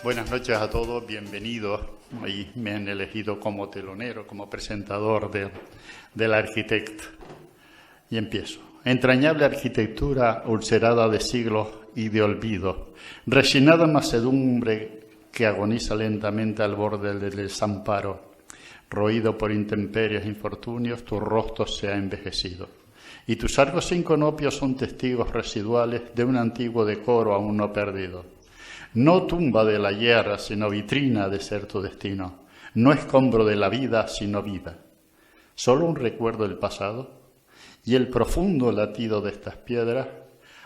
Buenas noches a todos, bienvenidos. Hoy me han elegido como telonero, como presentador del arquitecto. Y empiezo. Entrañable arquitectura ulcerada de siglos y de olvido, resignada mansedumbre que agoniza lentamente al borde del desamparo. Roído por intemperios e infortunios, tu rostro se ha envejecido. Y tus arcos inconopios son testigos residuales de un antiguo decoro aún no perdido. No tumba de la hierra, sino vitrina de ser tu destino. No escombro de la vida, sino vida. Solo un recuerdo del pasado y el profundo latido de estas piedras.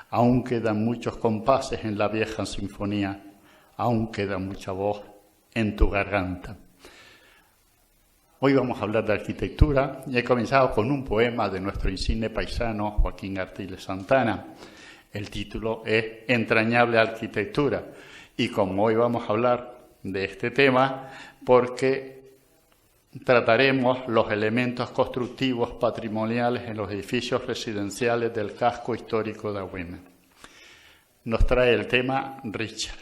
Aún quedan muchos compases en la vieja sinfonía. Aún queda mucha voz en tu garganta. Hoy vamos a hablar de arquitectura y he comenzado con un poema de nuestro insigne paisano Joaquín Artiles Santana. El título es Entrañable arquitectura. Y como hoy vamos a hablar de este tema, porque trataremos los elementos constructivos patrimoniales en los edificios residenciales del casco histórico de Agüime. Nos trae el tema Richard,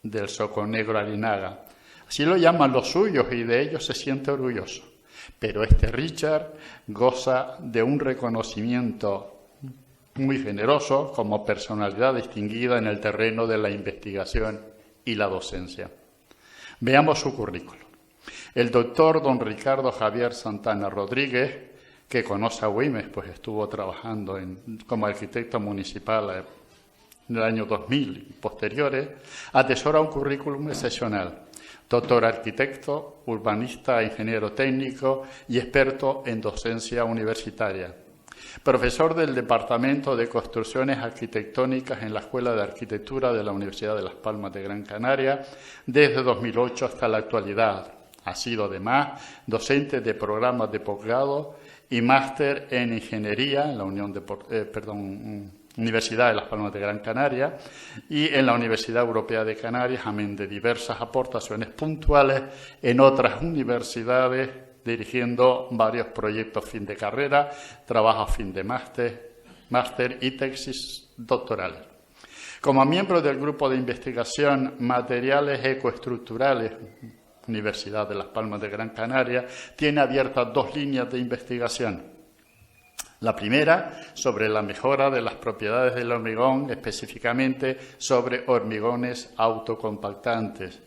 del Soconegro Arinaga. Así lo llaman los suyos y de ellos se siente orgulloso. Pero este Richard goza de un reconocimiento muy generoso como personalidad distinguida en el terreno de la investigación y la docencia. Veamos su currículum. El doctor don Ricardo Javier Santana Rodríguez, que conoce a Agüime, pues estuvo trabajando como arquitecto municipal en el año 2000 y posteriores, atesora un currículum excepcional. Doctor arquitecto, urbanista, ingeniero técnico y experto en docencia universitaria. Profesor del Departamento de Construcciones Arquitectónicas en la Escuela de Arquitectura de la Universidad de Las Palmas de Gran Canaria desde 2008 hasta la actualidad. Ha sido además docente de programas de posgrado y máster en Ingeniería en la Universidad de Las Palmas de Gran Canaria y en la Universidad Europea de Canarias, amén de diversas aportaciones puntuales en otras universidades, dirigiendo varios proyectos fin de carrera, trabajos fin de máster y tesis doctorales. Como miembro del Grupo de Investigación Materiales Ecoestructurales, Universidad de Las Palmas de Gran Canaria, tiene abiertas dos líneas de investigación. La primera, sobre la mejora de las propiedades del hormigón, específicamente sobre hormigones autocompactantes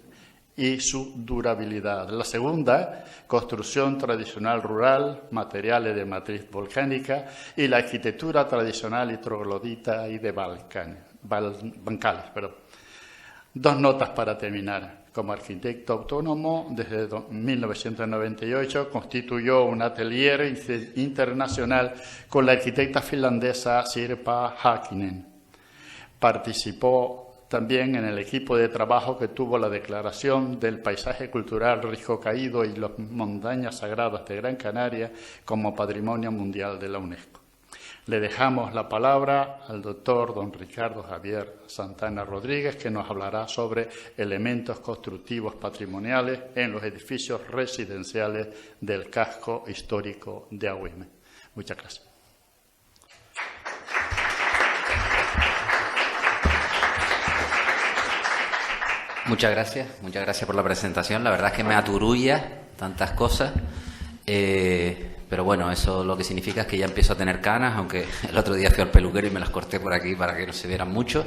y su durabilidad. La segunda, construcción tradicional rural, materiales de matriz volcánica y la arquitectura tradicional y troglodita y de bancales. Dos notas para terminar. Como arquitecto autónomo, desde 1998 constituyó un atelier internacional con la arquitecta finlandesa Sirpa Häkkinen. Participó también en el equipo de trabajo que tuvo la declaración del paisaje cultural Risco Caído y las montañas sagradas de Gran Canaria como Patrimonio Mundial de la UNESCO. Le dejamos la palabra al doctor don Ricardo Javier Santana Rodríguez, que nos hablará sobre elementos constructivos patrimoniales en los edificios residenciales del casco histórico de Agüime. Muchas gracias. Muchas gracias por la presentación. La verdad es que me aturulla tantas cosas, pero bueno, eso lo que significa es que ya empiezo a tener canas, aunque el otro día fui al peluquero y me las corté por aquí para que no se vieran mucho.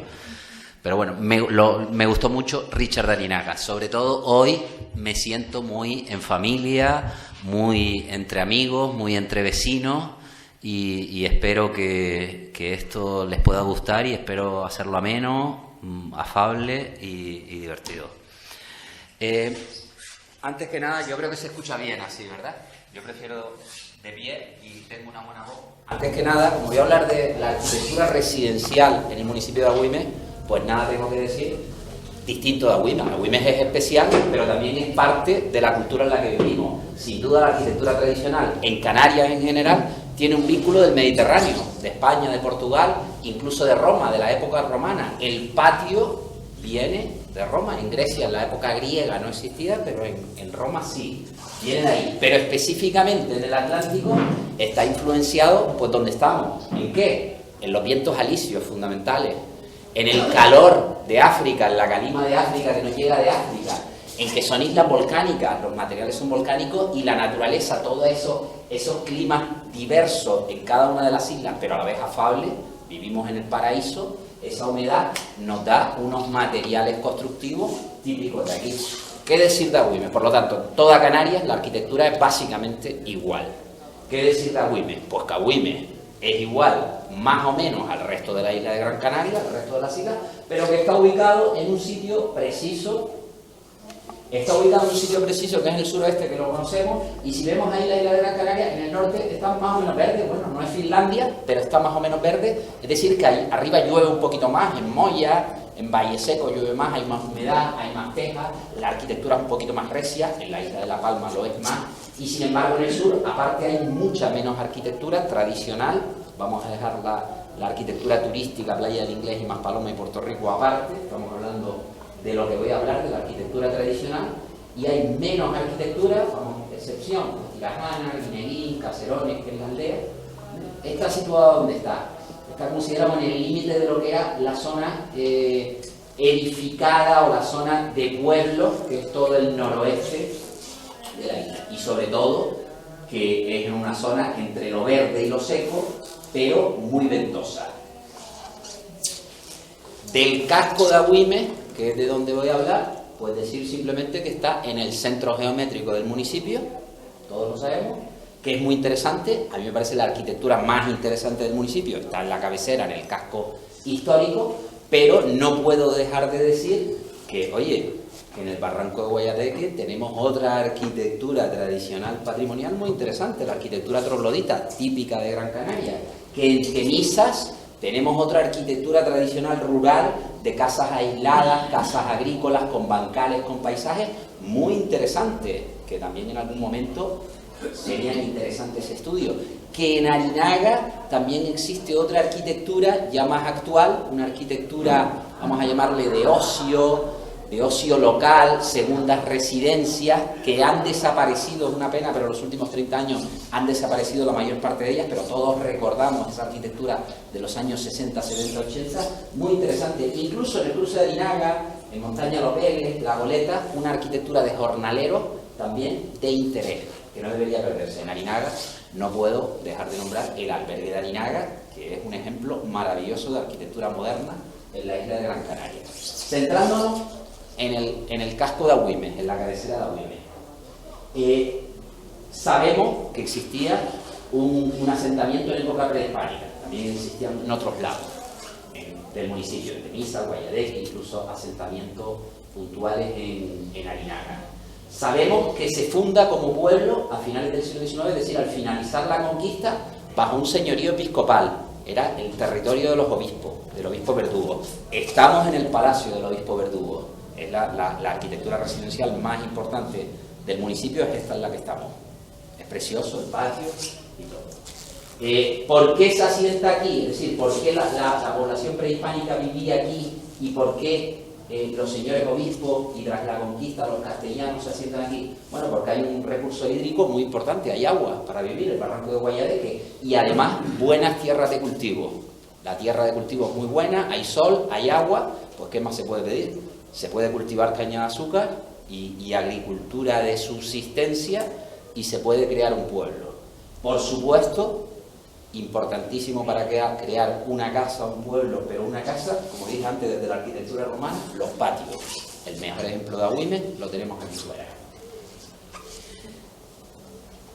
Pero bueno, me gustó mucho Richard Arinaga. Sobre todo hoy me siento muy en familia, muy entre amigos, muy entre vecinos y espero que esto les pueda gustar y espero hacerlo ameno, afable y divertido. Antes que nada, yo creo que se escucha bien así, ¿verdad? Yo prefiero de pie y tengo una buena voz. Antes que nada, como voy a hablar de la arquitectura residencial en el municipio de Agüime, pues nada tengo que decir distinto de Agüime. Agüime es especial, pero también es parte de la cultura en la que vivimos. Sin duda, la arquitectura tradicional en Canarias en general tiene un vínculo del Mediterráneo, de España, de Portugal, incluso de Roma, de la época romana. El patio viene de Roma. En Grecia, en la época griega, no existía, pero en Roma sí, viene de ahí. Pero específicamente en el Atlántico está influenciado, pues, ¿dónde estamos? ¿En qué? En los vientos alisios fundamentales, en el calor de África, en la calima de África que nos llega de África, en que son islas volcánicas, los materiales son volcánicos y la naturaleza, todos esos climas diversos en cada una de las islas, pero a la vez afables, vivimos en el paraíso, esa humedad nos da unos materiales constructivos típicos de aquí. ¿Qué decir de Agüimes? Por lo tanto, toda Canarias, la arquitectura es básicamente igual. ¿Qué decir de Agüimes? Pues que Agüimes es igual, más o menos, al resto de la isla de Gran Canaria, al resto de las islas, pero que está ubicado en un sitio preciso. Está ubicado en un sitio preciso que es el suroeste, que lo conocemos, y si vemos ahí la isla de Gran Canaria, en el norte está más o menos verde. Bueno, no es Finlandia, pero está más o menos verde, es decir, que ahí arriba llueve un poquito más, en Moya, en Valle Seco llueve más, hay más humedad, hay más tejas, la arquitectura es un poquito más recia, en la isla de La Palma lo es más, y sin embargo en el sur, aparte hay mucha menos arquitectura tradicional. Vamos a dejar la arquitectura turística, Playa del Inglés y Maspaloma y Puerto Rico aparte, estamos hablando de lo que voy a hablar, de la arquitectura tradicional, y hay menos arquitectura, vamos, excepción, Tirajana, Guineguín, Caserones, que es la aldea. Está situada donde está. Está considerado en el límite de lo que era la zona edificada o la zona de pueblos, que es todo el noroeste de la isla. Y sobre todo, que es en una zona entre lo verde y lo seco, pero muy ventosa. Del casco de Agüimes, que es de donde voy a hablar, pues decir simplemente que está en el centro geométrico del municipio, todos lo sabemos, que es muy interesante. A mí me parece la arquitectura más interesante del municipio, está en la cabecera, en el casco histórico, pero no puedo dejar de decir que, oye, en el barranco de Guayateque tenemos otra arquitectura tradicional patrimonial muy interesante, la arquitectura troglodita, típica de Gran Canaria, que en Cenizas tenemos otra arquitectura tradicional rural de casas aisladas, casas agrícolas, con bancales, con paisajes muy interesantes, que también en algún momento serían interesantes ese estudio. Que en Arinaga también existe otra arquitectura ya más actual, una arquitectura, vamos a llamarle de ocio local, segundas residencias, que han desaparecido, es una pena, pero en los últimos 30 años han desaparecido la mayor parte de ellas, pero todos recordamos esa arquitectura de los años 60, 70, 80, muy interesante. Incluso en el cruce de Arinaga, en Montaña Lopeles, La Goleta, una arquitectura de jornaleros también de interés, que no debería perderse. En Arinaga no puedo dejar de nombrar el albergue de Arinaga, que es un ejemplo maravilloso de arquitectura moderna en la isla de Gran Canaria. Centrándonos en el casco de Agüimes, en la cabecera de Agüimes. Sabemos que existía un asentamiento en época prehispánica, también existían en otros lados del municipio, en Temisa, Guayadeque, incluso asentamientos puntuales en Arinaga. Sabemos que se funda como pueblo a finales del siglo XIX, es decir, al finalizar la conquista, bajo un señorío episcopal. Era el territorio de los obispos, del obispo Verdugo. Estamos en el palacio del obispo Verdugo. Es la arquitectura residencial más importante del municipio, es esta en la que estamos. Es precioso el patio y todo. ¿Por qué se asienta aquí? Es decir, ¿por qué la población prehispánica vivía aquí y por qué los señores obispos y tras la conquista los castellanos se asientan aquí? Bueno, porque hay un recurso hídrico muy importante, hay agua para vivir, el barranco de Guayadeque, y además buenas tierras de cultivo. La tierra de cultivo es muy buena, hay sol, hay agua, pues ¿qué más se puede pedir? Se puede cultivar caña de azúcar y agricultura de subsistencia y se puede crear un pueblo. Por supuesto, importantísimo para crear una casa, un pueblo, pero una casa, como dije antes, desde la arquitectura romana, los patios. El mejor ejemplo de Agüimes lo tenemos aquí fuera.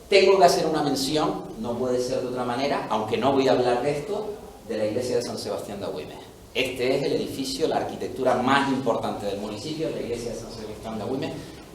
Tengo que hacer una mención, no puede ser de otra manera, aunque no voy a hablar de esto, de la iglesia de San Sebastián de Agüimes. Este es el edificio, la arquitectura más importante del municipio, la iglesia de San Sebastián de Agüimes.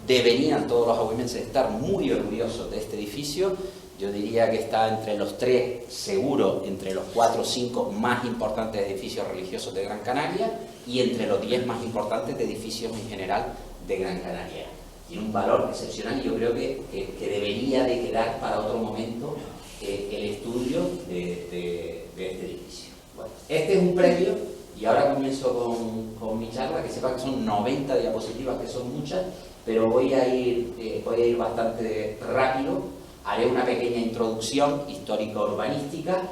Deberían todos los agüimenses estar muy orgullosos de este edificio. Yo diría que está entre los 3, seguro, entre los 4 o 5 más importantes edificios religiosos de Gran Canaria y entre los 10 más importantes de edificios en general de Gran Canaria. Tiene un valor excepcional y yo creo que debería de quedar para otro momento el estudio de este edificio. Bueno, este es un premio. Y ahora comienzo con mi charla, que sepa que son 90 diapositivas, que son muchas, pero voy a ir bastante rápido. Haré una pequeña introducción histórico-urbanística,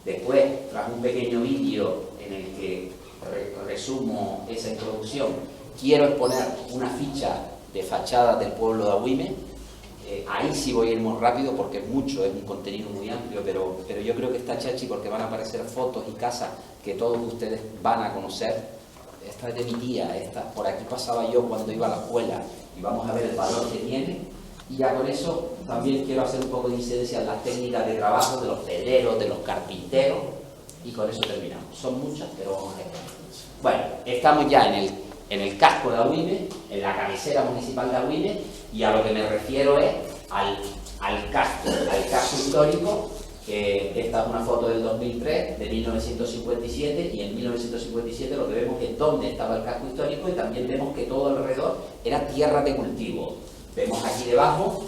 después, tras un pequeño vídeo en el que resumo esa introducción, quiero exponer una ficha de fachadas del pueblo de Agüime. Ahí sí voy a ir muy rápido porque es mucho, es un contenido muy amplio, pero yo creo que está chachi porque van a aparecer fotos y casas que todos ustedes van a conocer. Esta es de mi tía, por aquí pasaba yo cuando iba a la escuela y vamos a ver el valor que tiene. Y ya con eso también quiero hacer un poco de incidencia en las técnicas de trabajo de los pedreros, de los carpinteros, y con eso terminamos. Son muchas, pero vamos a ver. Bueno, estamos ya en el casco de Agüime, en la cabecera municipal de Agüime, y a lo que me refiero es al casco histórico. Esta es una foto del 2003, de 1957, y en 1957 lo que vemos es dónde estaba el casco histórico, y también vemos que todo alrededor era tierra de cultivo. Vemos aquí debajo,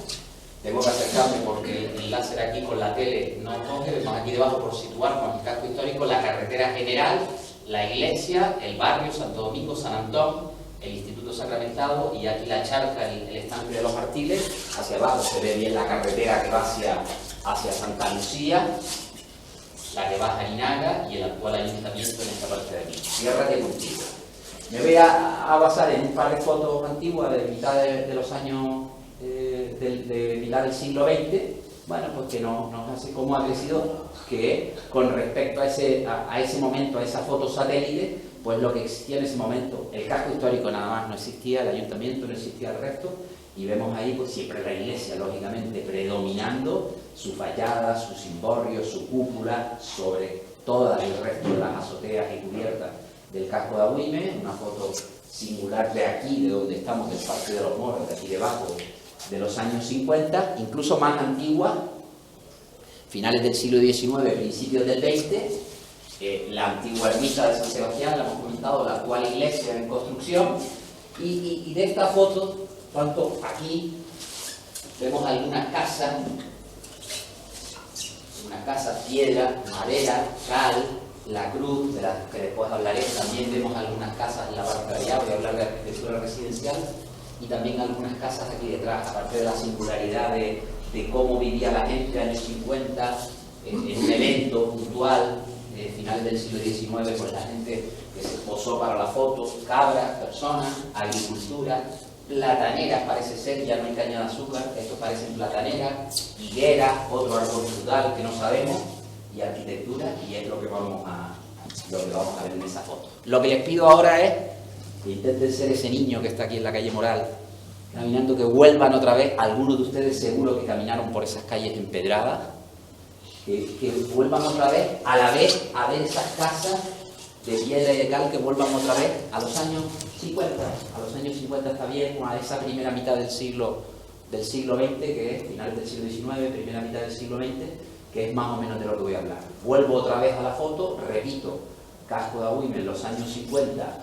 tengo que acercarme porque el láser aquí con la tele no coge, vemos aquí debajo, por situarnos el casco histórico, la carretera general, la iglesia, el barrio, Santo Domingo, San Antón, el Instituto Sacramentado, y aquí la charca, el estanque de los Artiles. Hacia abajo se ve bien la carretera que va hacia Santa Lucía, la que va a Jarinaga, y el actual ayuntamiento en esta parte de aquí, tierra de cultivo. Me voy a basar en un par de fotos antiguas de mitad de los años, de mitad del siglo XX, bueno, pues que nos hace cómo ha crecido, que con respecto a ese momento, a esa foto satélite, pues lo que existía en ese momento, el casco histórico nada más no existía, el ayuntamiento no existía el resto, y vemos ahí pues siempre la iglesia, lógicamente, predominando su fachada, su cimborrio, su cúpula, sobre todo el resto de las azoteas y cubiertas del casco de Agüime. Una foto singular de aquí, de donde estamos, del Parque de los Moros, de aquí debajo, de los años 50, incluso más antigua, finales del siglo XIX, principios del XX, la antigua ermita de San Sebastián, la hemos comentado, la actual iglesia en construcción, y de esta foto, tanto aquí vemos algunas casas, piedra, madera, cal, la cruz, de las que después hablaré. También vemos algunas casas en la parte de allá, voy a hablar de arquitectura residencial, y también algunas casas aquí detrás, aparte de la singularidad de cómo vivía la gente en los años 50, en un evento puntual, finales del siglo XIX, pues la gente que se posó para la foto, cabras, personas, agricultura, plataneras, parece ser, ya no hay caña de azúcar, esto parecen plataneras, higuera, otro árbol frutal que no sabemos, y arquitectura, y es lo que vamos a ver en esa foto. Lo que les pido ahora es que intenten ser ese niño que está aquí en la calle Moral, caminando, que vuelvan otra vez. Algunos de ustedes seguro que caminaron por esas calles empedradas, que vuelvan otra vez a ver esas casas de piedra y de cal, que vuelvan otra vez a los años 50. A los años 50 está bien, a esa primera mitad del siglo XX, que es finales del siglo XIX, primera mitad del siglo XX, que es más o menos de lo que voy a hablar. Vuelvo otra vez a la foto, repito, casco de Agüime en los años 50,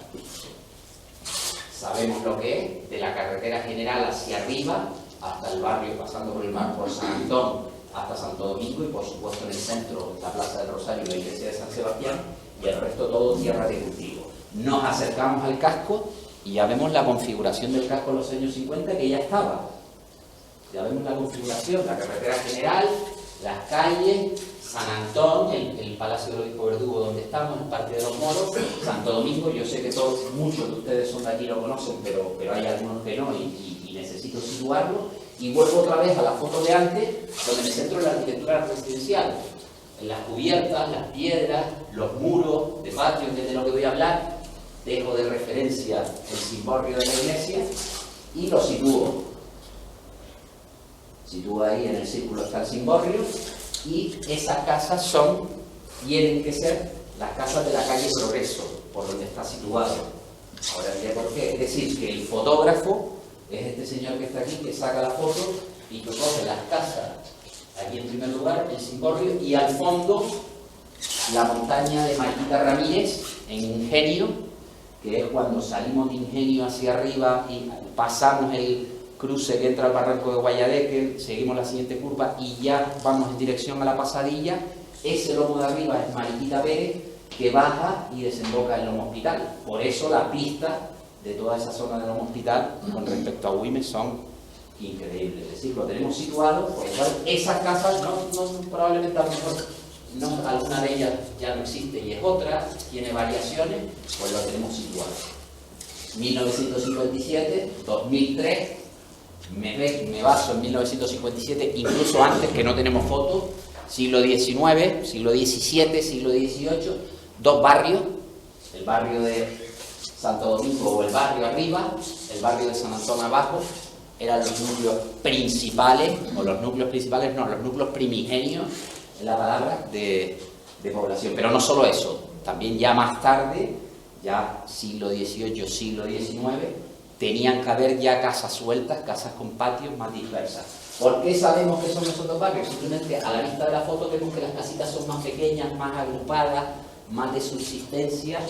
sabemos lo que es, de la carretera general hacia arriba, hasta el barrio, pasando por el mar, por San Antón, hasta Santo Domingo, y por supuesto en el centro, la Plaza del Rosario y la iglesia de San Sebastián, y el resto todo tierra de cultivo. Nos acercamos al casco y ya vemos la configuración del casco en los años 50, que ya estaba. Ya vemos la configuración, la carretera general, las calles, San Antón, el Palacio del Obispo Verdugo donde estamos, el Parque de los Moros, Santo Domingo. Yo sé que muchos de ustedes son de aquí y lo conocen, pero hay algunos que no, y necesito situarlo. Y vuelvo otra vez a la foto de antes, donde me centro en la arquitectura residencial, en las cubiertas, las piedras, los muros de patio, que es de lo que voy a hablar. Dejo de referencia el cimborrio de la iglesia y lo sitúo. Sitúo ahí en el círculo está el cimborrio, y esas casas tienen que ser las casas de la calle Progreso, por donde está situado. Ahora diré por qué. Es decir, que el fotógrafo es este señor que está aquí, que saca la foto y que coge las casas, aquí en primer lugar, el cimborrio, y al fondo la montaña de Mariquita Ramírez, en Ingenio, que es cuando salimos de Ingenio hacia arriba y pasamos el cruce que entra al barranco de Guayadeque, seguimos la siguiente curva y ya vamos en dirección a la Pasadilla. Ese lomo de arriba es Mariquita Pérez, que baja y desemboca en Lomo Hospital. Por eso la pista de toda esa zona de Lomo Hospital con respecto a Agüime son increíbles. Es decir, lo tenemos situado, por lo cual esas casas probablemente a lo mejor no, alguna de ellas ya no existe y es otra, tiene variaciones, pues lo tenemos situado. 1957, 2003, me baso en 1957, incluso antes, que no tenemos fotos, siglo XIX, siglo XVII, siglo XVIII, dos barrios, el barrio de Santo Domingo o el barrio arriba, el barrio de San Antón abajo, eran los núcleos principales, o los núcleos principales, no, los núcleos primigenios, en la palabra, de población. Pero no solo eso, también ya más tarde, ya siglo XVIII, siglo XIX, tenían que haber ya casas sueltas, casas con patios más dispersas. ¿Por qué sabemos que son esos dos barrios? Simplemente a la vista de la foto vemos que las casitas son más pequeñas, más agrupadas, más de subsistencia,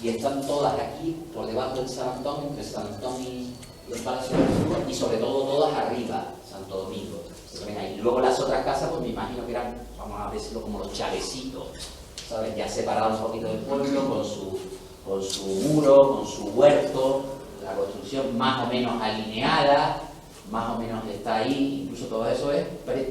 y están todas aquí, por debajo del San Antón, entre San Antón y el Palacio del Sur, y sobre todo todas arriba, Santo Domingo. Y luego las otras casas, pues me imagino que eran, vamos a decirlo, como los chavecitos, ¿sabes? Ya separados un poquito del pueblo, con su muro, con su huerto, la construcción más o menos alineada, más o menos está ahí, incluso todo eso es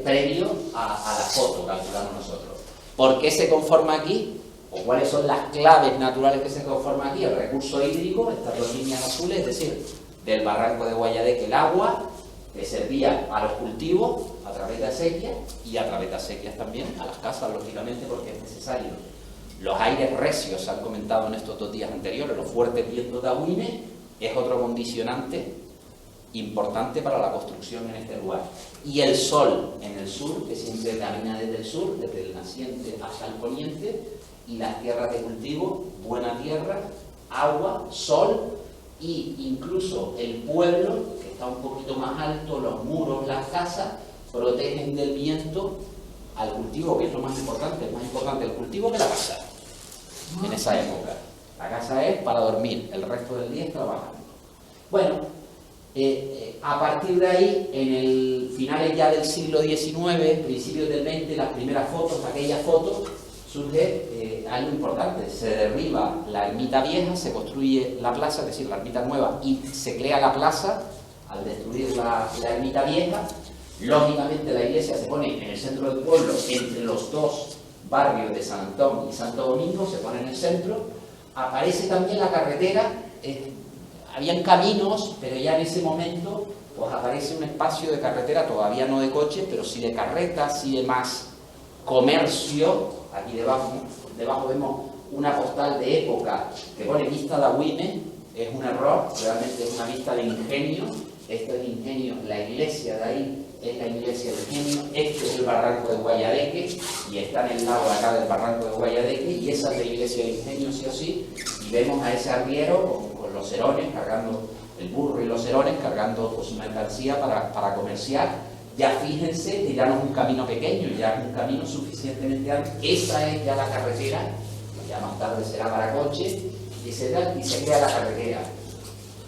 previo a la foto, calculamos nosotros. ¿Por qué se conforma aquí? ¿O cuáles son las claves naturales que se conforman aquí? El recurso hídrico, estas dos líneas azules, es decir, del barranco de Guayadeque, el agua, que servía a los cultivos a través de acequias y a través de acequias también a las casas, lógicamente, porque es necesario. Los aires recios, se han comentado en estos 2 días anteriores, los fuertes vientos de Agüime, es otro condicionante importante para la construcción en este lugar. Y el sol en el sur, que siempre camina desde el sur, desde el naciente hasta el poniente, y las tierras de cultivo, buena tierra, agua, sol, y incluso el pueblo, que está un poquito más alto, los muros, las casas, protegen del viento al cultivo, que es lo más importante. Es más importante el cultivo que la casa en esa época. La casa es para dormir, el resto del día es trabajando. Bueno, a partir de ahí, en el finales ya del siglo XIX, principios del XX, las primeras fotos, aquellas fotos, surge algo importante. Se derriba la ermita vieja, se construye la plaza, es decir, la ermita nueva, y se crea la plaza al destruir la ermita vieja. Lógicamente la iglesia se pone en el centro del pueblo, entre los dos barrios de San Antón y Santo Domingo, se pone en el centro. Aparece también la carretera, habían caminos, pero ya en ese momento pues aparece un espacio de carretera, todavía no de coches, pero sí de carretas, sí de más comercio. Aquí debajo vemos una postal de época que pone vista de Agüime, es un error, realmente es una vista de Ingenio. Este es el Ingenio, la iglesia de ahí es la iglesia del Ingenio, este es el barranco de Guayadeque, y está en el lago acá del barranco de Guayadeque, y esa es la iglesia del Ingenio, sí o sí, y vemos a ese arriero con los serones, cargando el burro y los serones, cargando pues, su mercancía para comerciar. Ya fíjense que ya no es un camino pequeño, ya es un camino suficientemente amplio. Esa es ya la carretera, ya más tarde será para coches, y se crea la carretera.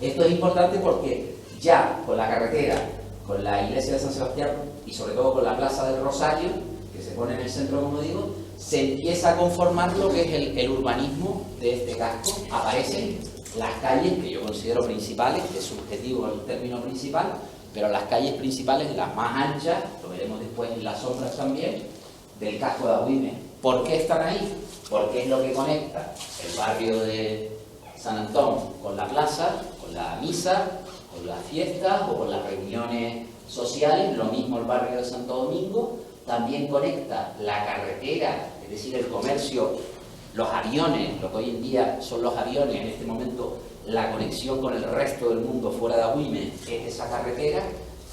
Esto es importante porque ya con la carretera, con la iglesia de San Sebastián y sobre todo con la plaza del Rosario, que se pone en el centro, como digo, se empieza a conformar lo que es el urbanismo de este casco. Aparecen las calles que yo considero principales, es subjetivo el término principal, pero las calles principales, las más anchas, lo veremos después en las sombras también, del casco de Agüime. ¿Por qué están ahí? Porque es lo que conecta el barrio de San Antón con la plaza, con la misa, con las fiestas o con las reuniones sociales. Lo mismo el barrio de Santo Domingo. También conecta la carretera, es decir, el comercio, los aviones, lo que hoy en día son los aviones, en este momento la conexión con el resto del mundo fuera de Agüime es esa carretera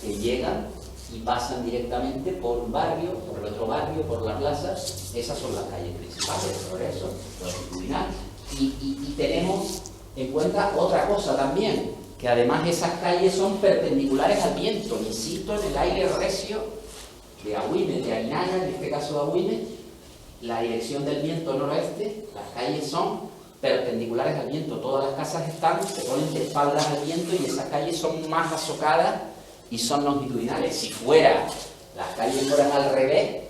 que llegan y pasan directamente por un barrio, por el otro barrio, por la plaza. Esas son las calles principales de Progreso, longitudinal. Y tenemos en cuenta otra cosa también, que además esas calles son perpendiculares al viento, insisto, en el aire recio de Agüime, de Ainaga, en este caso de Agüime, la dirección del viento noroeste, las calles son perpendiculares al viento, todas las casas se ponen de espaldas al viento y esas calles son más azocadas y son longitudinales. Si las calles fueran al revés,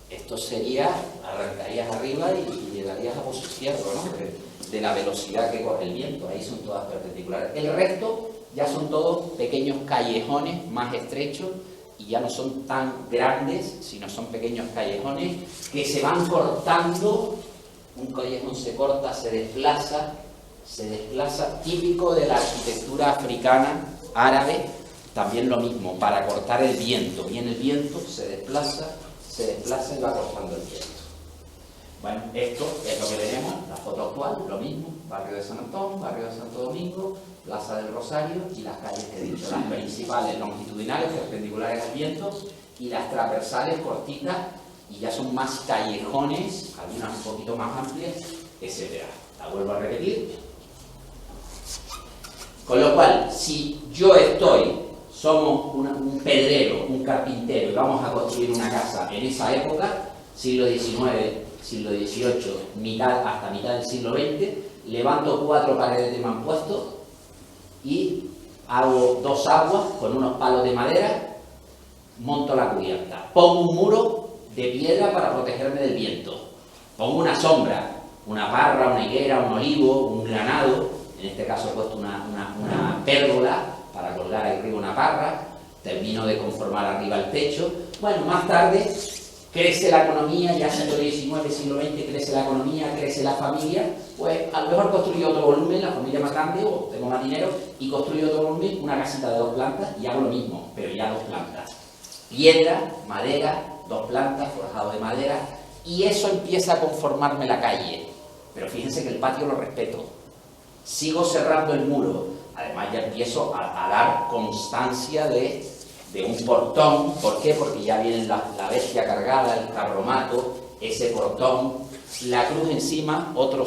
esto sería, arrancarías arriba y llegarías a Pozo Izquierdo, ¿no? De la velocidad que corre el viento, ahí son todas perpendiculares. El resto ya son todos pequeños callejones más estrechos y ya no son tan grandes, sino son pequeños callejones que se van cortando. Un callejón se corta, se desplaza, típico de la arquitectura africana, árabe. También lo mismo, para cortar el viento. Viene el viento, se desplaza y va cortando el viento. Bueno, esto es lo que tenemos, la foto actual, lo mismo, barrio de San Antón, barrio de Santo Domingo, Plaza del Rosario y las calles que he dicho, las principales longitudinales, perpendiculares al viento, y las transversales cortitas, y ya son más callejones, algunas un poquito más amplias, etc. La vuelvo a repetir. Con lo cual, si yo somos un pedrero, un carpintero, y vamos a construir una casa en esa época, siglo XIX, siglo XVIII, hasta mitad del siglo XX, levanto 4 paredes de mampuesto y hago 2 aguas con unos palos de madera, monto la cubierta, pongo un muro de piedra para protegerme del viento, pongo una sombra, una parra, una higuera, un olivo, un granado, en este caso he puesto una pérgola para colgar ahí arriba una parra, termino de conformar arriba el techo. Bueno, más tarde crece la economía, ya siglo XIX, siglo XX, crece la economía, crece la familia, pues a lo mejor construyo otro volumen, la familia más grande, o tengo más dinero, y construyo otro volumen, una casita de 2 plantas, y hago lo mismo, pero ya 2 plantas. Piedra, madera, 2 plantas, forjado de madera, y eso empieza a conformarme la calle. Pero fíjense que el patio lo respeto. Sigo cerrando el muro, además ya empiezo a dar constancia de un portón. ¿Por qué? Porque ya viene la bestia cargada, el carromato, ese portón, la cruz encima, otro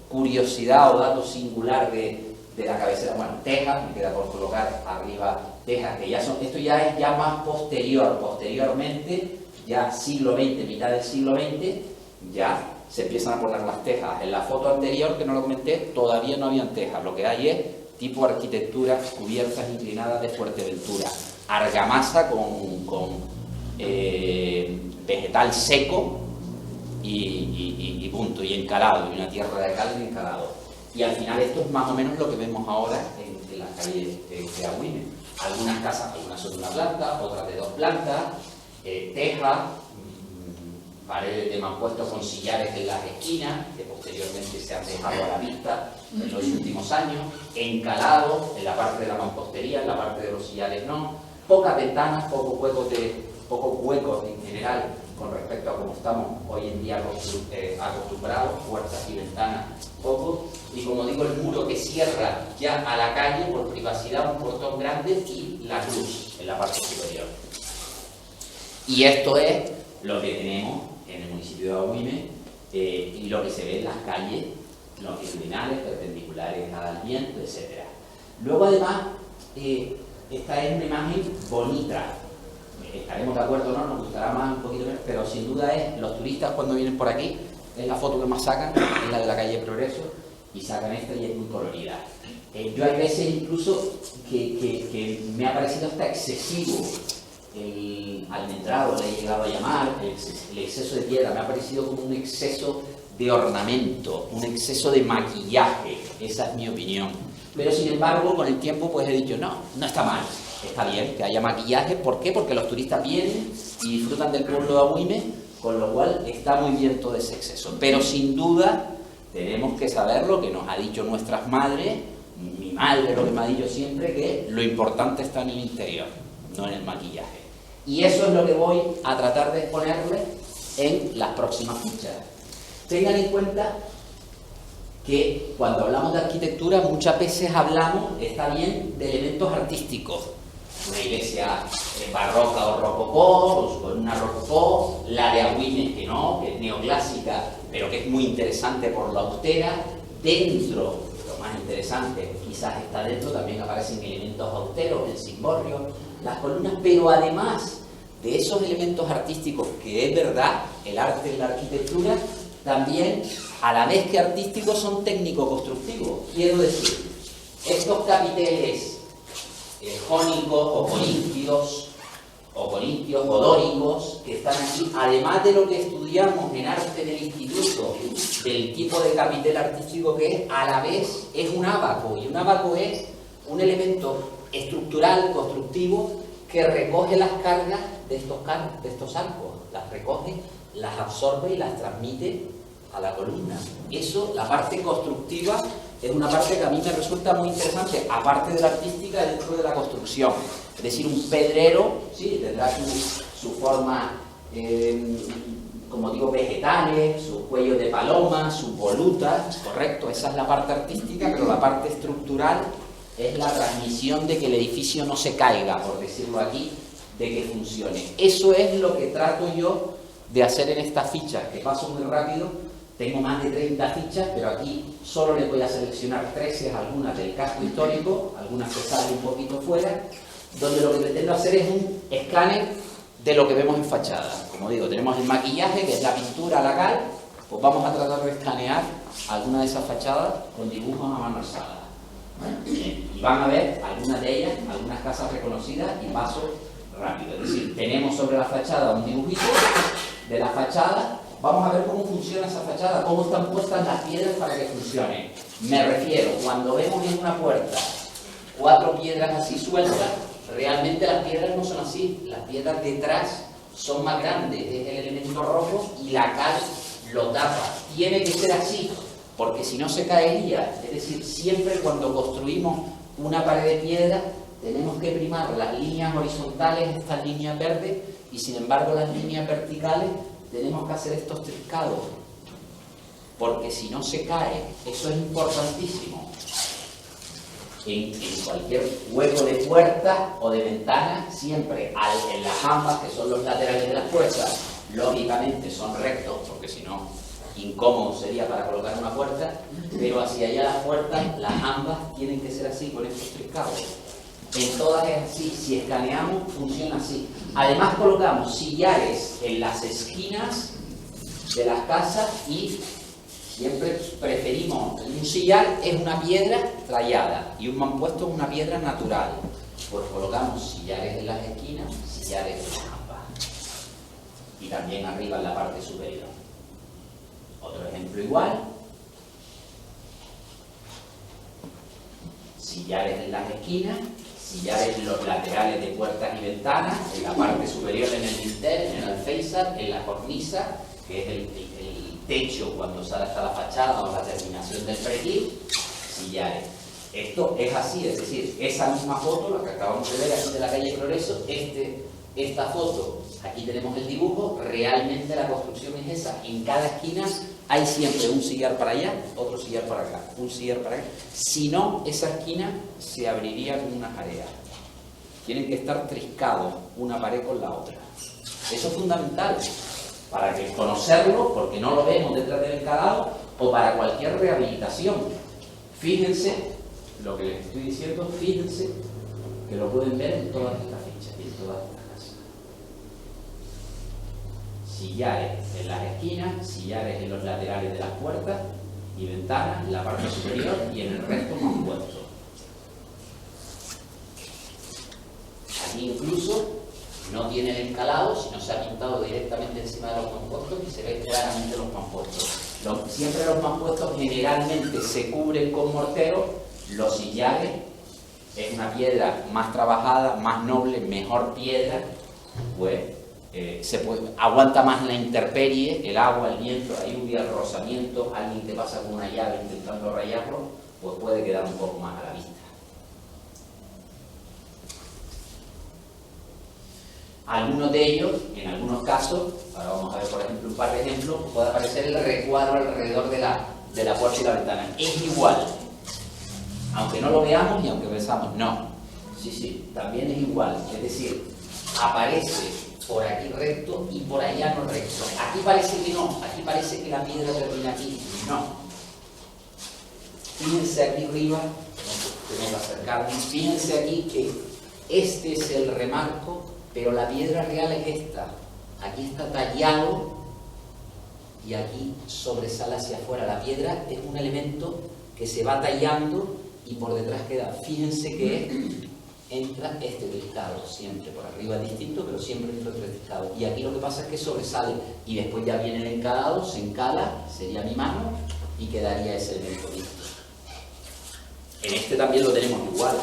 curiosidad o dato singular de la cabecera. Bueno, tejas, me queda por colocar arriba tejas, que ya son, esto ya es ya más posteriormente, ya siglo XX, mitad del siglo XX, ya se empiezan a poner las tejas. En la foto anterior, que no lo comenté, todavía no habían tejas, lo que hay es tipo arquitectura, cubiertas inclinadas de Fuerteventura, argamasa con vegetal seco y punto, y encalado, y una tierra de cal y encalado. Y al final esto es más o menos lo que vemos ahora en las calles de Agüime. Algunas casas, algunas son de 1 planta, otras de 2 plantas, teja, paredes de mampuesto con sillares en las esquinas, que posteriormente se han dejado a la vista en los últimos años, encalado en la parte de la mampostería, en la parte de los sillares no, pocas ventanas, pocos huecos en general con respecto a cómo estamos hoy en día acostumbrados, puertas y ventanas pocos, y como digo, el muro que cierra ya a la calle por privacidad, un portón grande y la cruz en la parte superior. Y esto es lo que tenemos en el municipio de Agüime y lo que se ve en las calles longitudinales, perpendiculares al viento, etc. Luego, además, esta es una imagen bonita. Estaremos de acuerdo, ¿no? Nos gustará más, un poquito menos, pero sin duda es, los turistas cuando vienen por aquí, es la foto que más sacan, es la de la calle Progreso, y sacan esta y es muy colorida. Yo hay veces incluso que me ha parecido hasta excesivo el almendrado, le he llegado a llamar, el exceso de piedra, me ha parecido como un exceso de ornamento, un exceso de maquillaje, esa es mi opinión. Pero sin embargo, con el tiempo pues he dicho, no está mal, está bien que haya maquillaje. ¿Por qué? Porque los turistas vienen y disfrutan del pueblo de Agüime, con lo cual está muy bien todo ese exceso. Pero sin duda tenemos que saber lo que nos ha dicho nuestras madres, mi madre lo que me ha dicho siempre, que lo importante está en el interior, no en el maquillaje. Y eso es lo que voy a tratar de exponerles en las próximas fichas. Tengan en cuenta que cuando hablamos de arquitectura muchas veces hablamos, está bien, de elementos artísticos. Una iglesia barroca o rococó, o una rococó, la de Agüime que no, que es neoclásica, pero que es muy interesante por lo austera. Dentro, lo más interesante, quizás está dentro, también aparecen elementos austeros, el cimborrio, las columnas, pero además de esos elementos artísticos, que es verdad, el arte y la arquitectura, también, a la vez que artísticos, son técnico-constructivos. Quiero decir, estos capiteles jónicos o corintios o dóricos que están aquí, además de lo que estudiamos en arte del instituto, del tipo de capitel artístico que es, a la vez es un ábaco, y un ábaco es un elemento estructural, constructivo, que recoge las cargas de estos arcos, las recoge, las absorbe y las transmite a la columna. Eso, la parte constructiva, es una parte que a mí me resulta muy interesante, aparte de la artística, dentro de la construcción. Es decir, un pedrero, sí, tendrá su forma, como digo, vegetales, su cuello de paloma, sus volutas, correcto, esa es la parte artística, pero la parte estructural es la transmisión de que el edificio no se caiga, por decirlo aquí, de que funcione. Eso es lo que trato yo de hacer en estas fichas, que paso muy rápido. Tengo más de 30 fichas, pero aquí solo les voy a seleccionar 13, algunas del casco histórico, algunas que salen un poquito fuera, donde lo que pretendo hacer es un escáner de lo que vemos en fachada. Como digo, tenemos el maquillaje, que es la pintura, la cal, pues vamos a tratar de escanear alguna de esas fachadas con dibujos a mano alzada. Y van a ver algunas de ellas, algunas casas reconocidas, y paso rápido. Es decir, tenemos sobre la fachada un dibujito de la fachada. Vamos a ver cómo funciona esa fachada, cómo están puestas las piedras para que funcione. Me refiero, cuando vemos en una puerta 4 piedras así sueltas, realmente las piedras no son así. Las piedras detrás son más grandes, es el elemento rojo y la cal lo tapa. Tiene que ser así, porque si no se caería. Es decir, siempre cuando construimos una pared de piedra tenemos que primar las líneas horizontales, estas líneas verdes, y sin embargo las líneas verticales tenemos que hacer estos triscados, porque si no se cae. Eso es importantísimo. En cualquier hueco de puerta o de ventana, siempre en las jambas, que son los laterales de las puertas, lógicamente son rectos, porque si no, incómodo sería para colocar una puerta, pero hacia allá las puertas, las jambas tienen que ser así, con estos triscados. En todas es así. Si escaneamos, funciona así. Además colocamos sillares en las esquinas de las casas y siempre preferimos, un sillar es una piedra tallada y un mampuesto es una piedra natural. Pues colocamos sillares en las esquinas, sillares en las jambas y también arriba en la parte superior. Otro ejemplo igual. Sillares en las esquinas, sillares en los laterales de puertas y ventanas, en la parte superior en el dintel, en el alféizar, en la cornisa, que es el techo cuando sale hasta la fachada o la terminación del pretil, sillares. Esto es así, es decir, esa misma foto, la que acabamos de ver aquí de la calle Progreso, esta foto, aquí tenemos el dibujo, realmente la construcción es esa. En cada esquina hay siempre un sillar para allá, otro sillar para acá, un sillar para acá. Si no, esa esquina se abriría con una jarea. Tienen que estar triscados una pared con la otra. Eso es fundamental para que conocerlo, porque no lo vemos detrás del encalado, o para cualquier rehabilitación. Fíjense lo que les estoy diciendo, fíjense que lo pueden ver en todas estas fichas y en todas estas casas. Sillares en las esquinas, sillares en los laterales de las puertas y ventanas, en la parte superior, y en el resto mampuestos. Aquí incluso no tiene el encalado, sino se ha pintado directamente encima de los mampuestos y se ve claramente los mampuestos. Siempre los mampuestos generalmente se cubren con mortero. Los sillares es una piedra más trabajada, más noble, mejor piedra, pues aguanta más la intemperie, el agua, el viento, la lluvia, el rozamiento. Alguien que pasa con una llave intentando rayarlo, pues puede quedar un poco más a la vista. Algunos de ellos, en algunos casos, ahora vamos a ver por ejemplo un par de ejemplos, puede aparecer el recuadro alrededor de la puerta y la ventana. Es igual, aunque no lo veamos y aunque pensamos, no, sí, también es igual. Es decir, aparece por aquí recto y por allá no recto. Aquí parece que no, aquí parece que la piedra termina aquí, no. Fíjense aquí arriba, tenemos que acercarnos, fíjense aquí que este es el remarco, pero la piedra real es esta. Aquí está tallado y aquí sobresale hacia afuera. La piedra es un elemento que se va tallando y por detrás queda. Fíjense que entra este triscado, siempre por arriba es distinto, pero siempre entra el triscado. Y aquí lo que pasa es que sobresale y después ya viene el encalado, se encala, sería mi mano y quedaría ese elemento listo. En este también lo tenemos igual.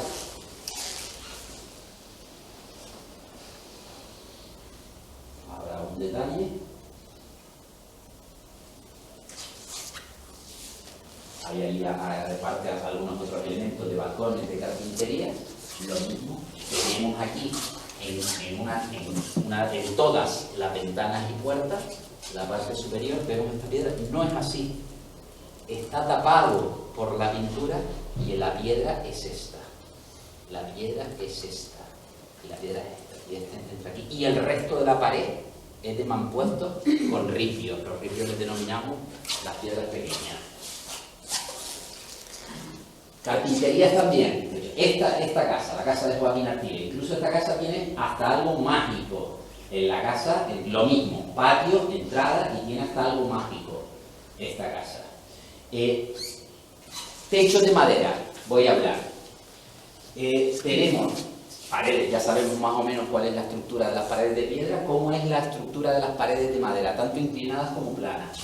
un detalle. Ahí reparte algunos otros elementos de balcones, de carpintería. Lo mismo tenemos aquí en todas las ventanas y puertas, la parte superior vemos esta piedra. No es así. Está tapado por la pintura y la piedra es esta. La piedra es esta. Y la piedra es esta. Y esta entra aquí. Y el resto de la pared es de mampuestos con ripios. Los ripios les denominamos las piedras pequeñas. Carpinterías también. Esta casa, la casa de Joaquín Artiles, incluso esta casa tiene hasta algo mágico. En la casa, lo mismo, patio, entrada y tiene hasta algo mágico esta casa. Techos de madera, voy a hablar. Tenemos paredes, ya sabemos más o menos cuál es la estructura de las paredes de piedra, cómo es la estructura de las paredes de madera, tanto inclinadas como planas.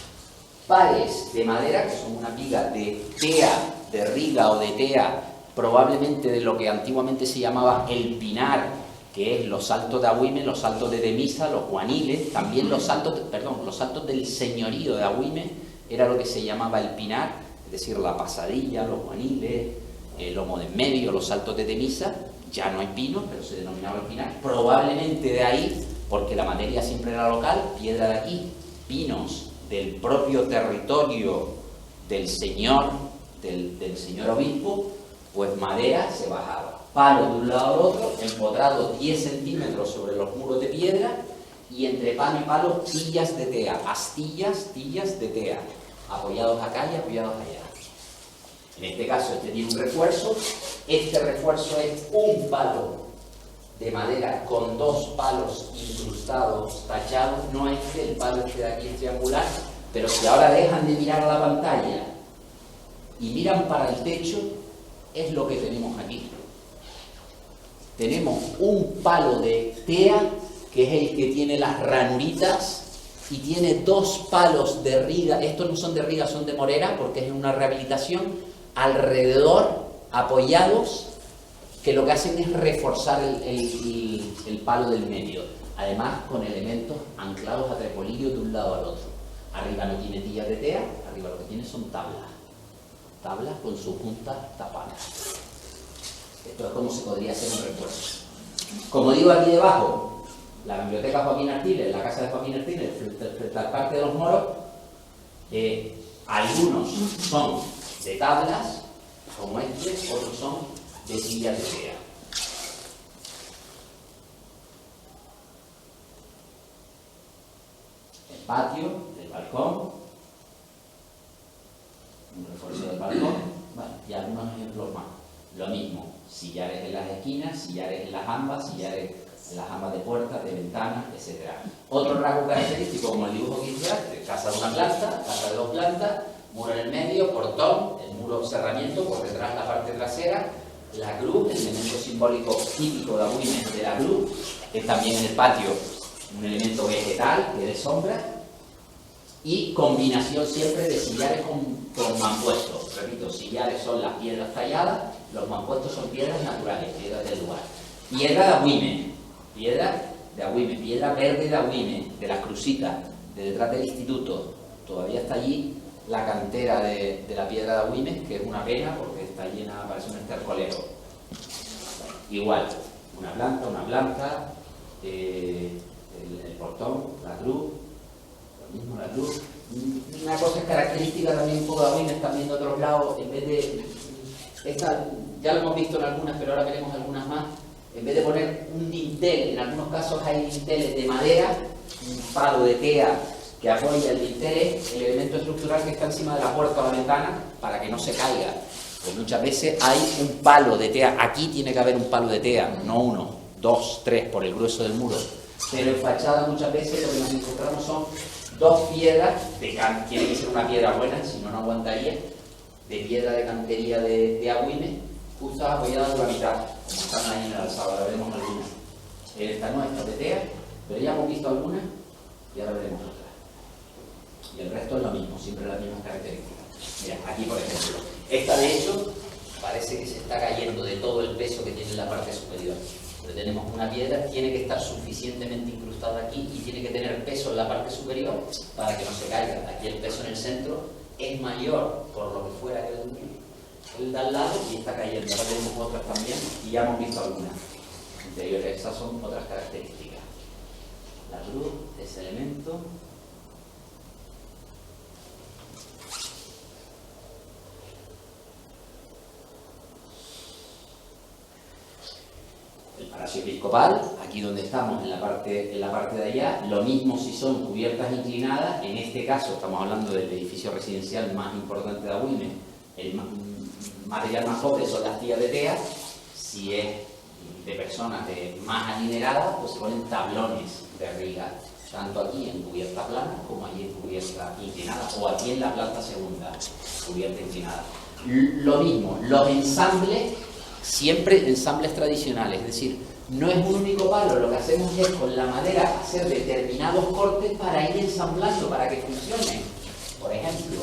Pares de madera, que son una viga de tea, de riga o de tea, probablemente de lo que antiguamente se llamaba el pinar, que es los saltos de Agüime, los saltos de Demisa, los guaniles, también los saltos del señorío de Agüime, era lo que se llamaba el pinar, es decir, la pasadilla, los guaniles, el lomo de en medio, los saltos de Demisa. Ya no hay pinos, pero se denominaba el pinar, probablemente de ahí, porque la materia siempre era local, piedra de aquí, pinos del propio territorio del señor obispo, pues madera se bajaba. Palo de un lado al otro, empotrado 10 centímetros sobre los muros de piedra, y entre palo y palo tillas de tea, astillas de tea, apoyados acá y apoyados allá. En este caso este tiene un refuerzo. Este refuerzo es un palo de madera con 2 palos incrustados, tachados. No es que el palo este de aquí es triangular, pero si ahora dejan de mirar a la pantalla y miran para el techo, es lo que tenemos aquí. Tenemos un palo de tea, que es el que tiene las ranuritas, y tiene 2 palos de riga. Estos no son de riga, son de morera, porque es una rehabilitación, alrededor, apoyados, que lo que hacen es reforzar el palo del medio. Además, con elementos anclados a trepolillo de un lado al otro. Arriba no tiene tillas de tea, arriba lo que tiene son tablas. Tablas con sus puntas tapadas. Esto es como se podría hacer un refuerzo. Como digo aquí debajo, la biblioteca Joaquín Artiles, la casa de Joaquín Artiles, frente al Parque de los Moros, algunos son de tablas, como este, otros son de sillas de tea. El patio, el balcón, un refuerzo del balcón, bueno, y algunos ejemplos más. Lo mismo, sillares en las esquinas, sillares en las jambas, sillares en las jambas de puertas, de ventanas, etc. Otro rasgo característico, como el dibujo que hice antes: casa de una planta, casa de 2 plantas, muro en el medio, portón, el muro cerramiento, por detrás la parte trasera, la cruz, el elemento simbólico típico de Agüime de la cruz, es también en el patio un elemento vegetal que dé sombra, y combinación siempre de sillares con mampuestos. Repito, sillares son las piedras talladas, los mampuestos son piedras naturales, piedras del lugar. Piedra de Agüime, piedra verde de Agüime, de las crucitas, de detrás del instituto. Todavía está allí la cantera de la piedra de Agüime, que es una pena porque está llena, parece un estercolero. Igual, una planta, el portón, la cruz, lo mismo la cruz. Una cosa característica también un poco de Agüime, están viendo otros lados, en vez de, ya lo hemos visto en algunas, pero ahora veremos algunas más, en vez de poner un dintel, en algunos casos hay dinteles de madera, un palo de tea que apoya el dintel, el elemento estructural que está encima de la puerta o la ventana para que no se caiga. Pues muchas veces hay un palo de tea, aquí tiene que haber un palo de tea, no 1, 2, 3 por el grueso del muro, pero en fachada muchas veces lo que nos encontramos son 2 piedras, tiene que ser una piedra buena, si no, no aguantaría, de piedra de cantería de Agüime, justo apoyadas por la mitad, como están ahí en el alzado. Ahora veremos algunas. Esta no, esta de tea, pero ya hemos visto algunas y ahora veremos otras. Y el resto es lo mismo, siempre las mismas características. Mira, aquí por ejemplo, esta de hecho parece que se está cayendo de todo el peso que tiene en la parte superior. Entonces tenemos una piedra, tiene que estar suficientemente incrustada aquí y tiene que tener peso en la parte superior para que no se caiga. Aquí el peso en el centro es mayor por lo que fuera que el de al lado y está cayendo. Ahora tenemos otras también y ya hemos visto algunas interiores. Esas son otras características. La cruz, ese elemento. El palacio episcopal, aquí donde estamos, en la parte de allá, lo mismo si son cubiertas inclinadas. En este caso estamos hablando del edificio residencial más importante de Agüime. El material más pobre son las tías de tea. Si es de personas más adineradas, pues se ponen tablones de riga, tanto aquí en cubierta plana como allí en cubierta inclinada, o aquí en la planta segunda, cubierta inclinada. Lo mismo, los ensambles, siempre ensambles tradicionales, es decir, no es un único palo, lo que hacemos es con la madera hacer determinados cortes para ir ensamblando, para que funcione. Por ejemplo,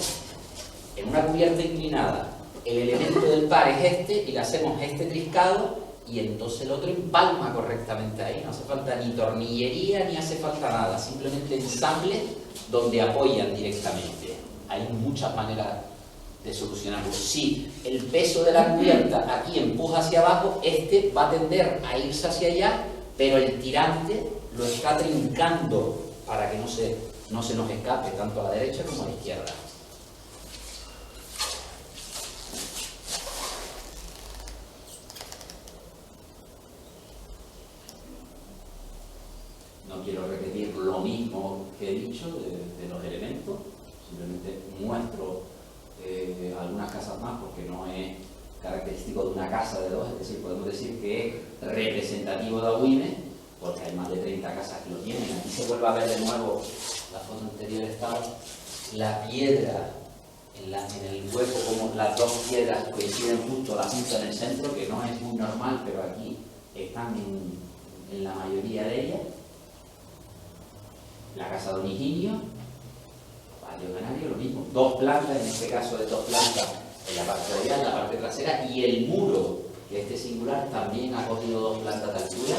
en una cubierta inclinada, el elemento del par es este y le hacemos este triscado y entonces el otro empalma correctamente ahí. No hace falta ni tornillería ni hace falta nada, simplemente ensamble donde apoyan directamente. Hay muchas maneras de solucionarlo. Si el peso de la cubierta aquí empuja hacia abajo, este va a tender a irse hacia allá, pero el tirante lo está trincando para que no se nos escape tanto a la derecha como a la izquierda. No quiero repetir lo mismo que he dicho de los elementos, simplemente muestro algunas casas más porque no es característico de una casa de dos, es decir, podemos decir que es representativo de Agüime porque hay más de 30 casas que lo tienen. Aquí se vuelve a ver de nuevo, la foto anterior estaba la piedra en el hueco, como las dos piedras coinciden justo la punta en el centro, que no es muy normal, pero aquí están en la mayoría de ellas. La casa de Don Higinio, Patio Canario, lo mismo, dos plantas, en este caso de dos plantas en la parte de allá, en la parte trasera, y el muro, que este singular también ha cogido dos plantas de altura,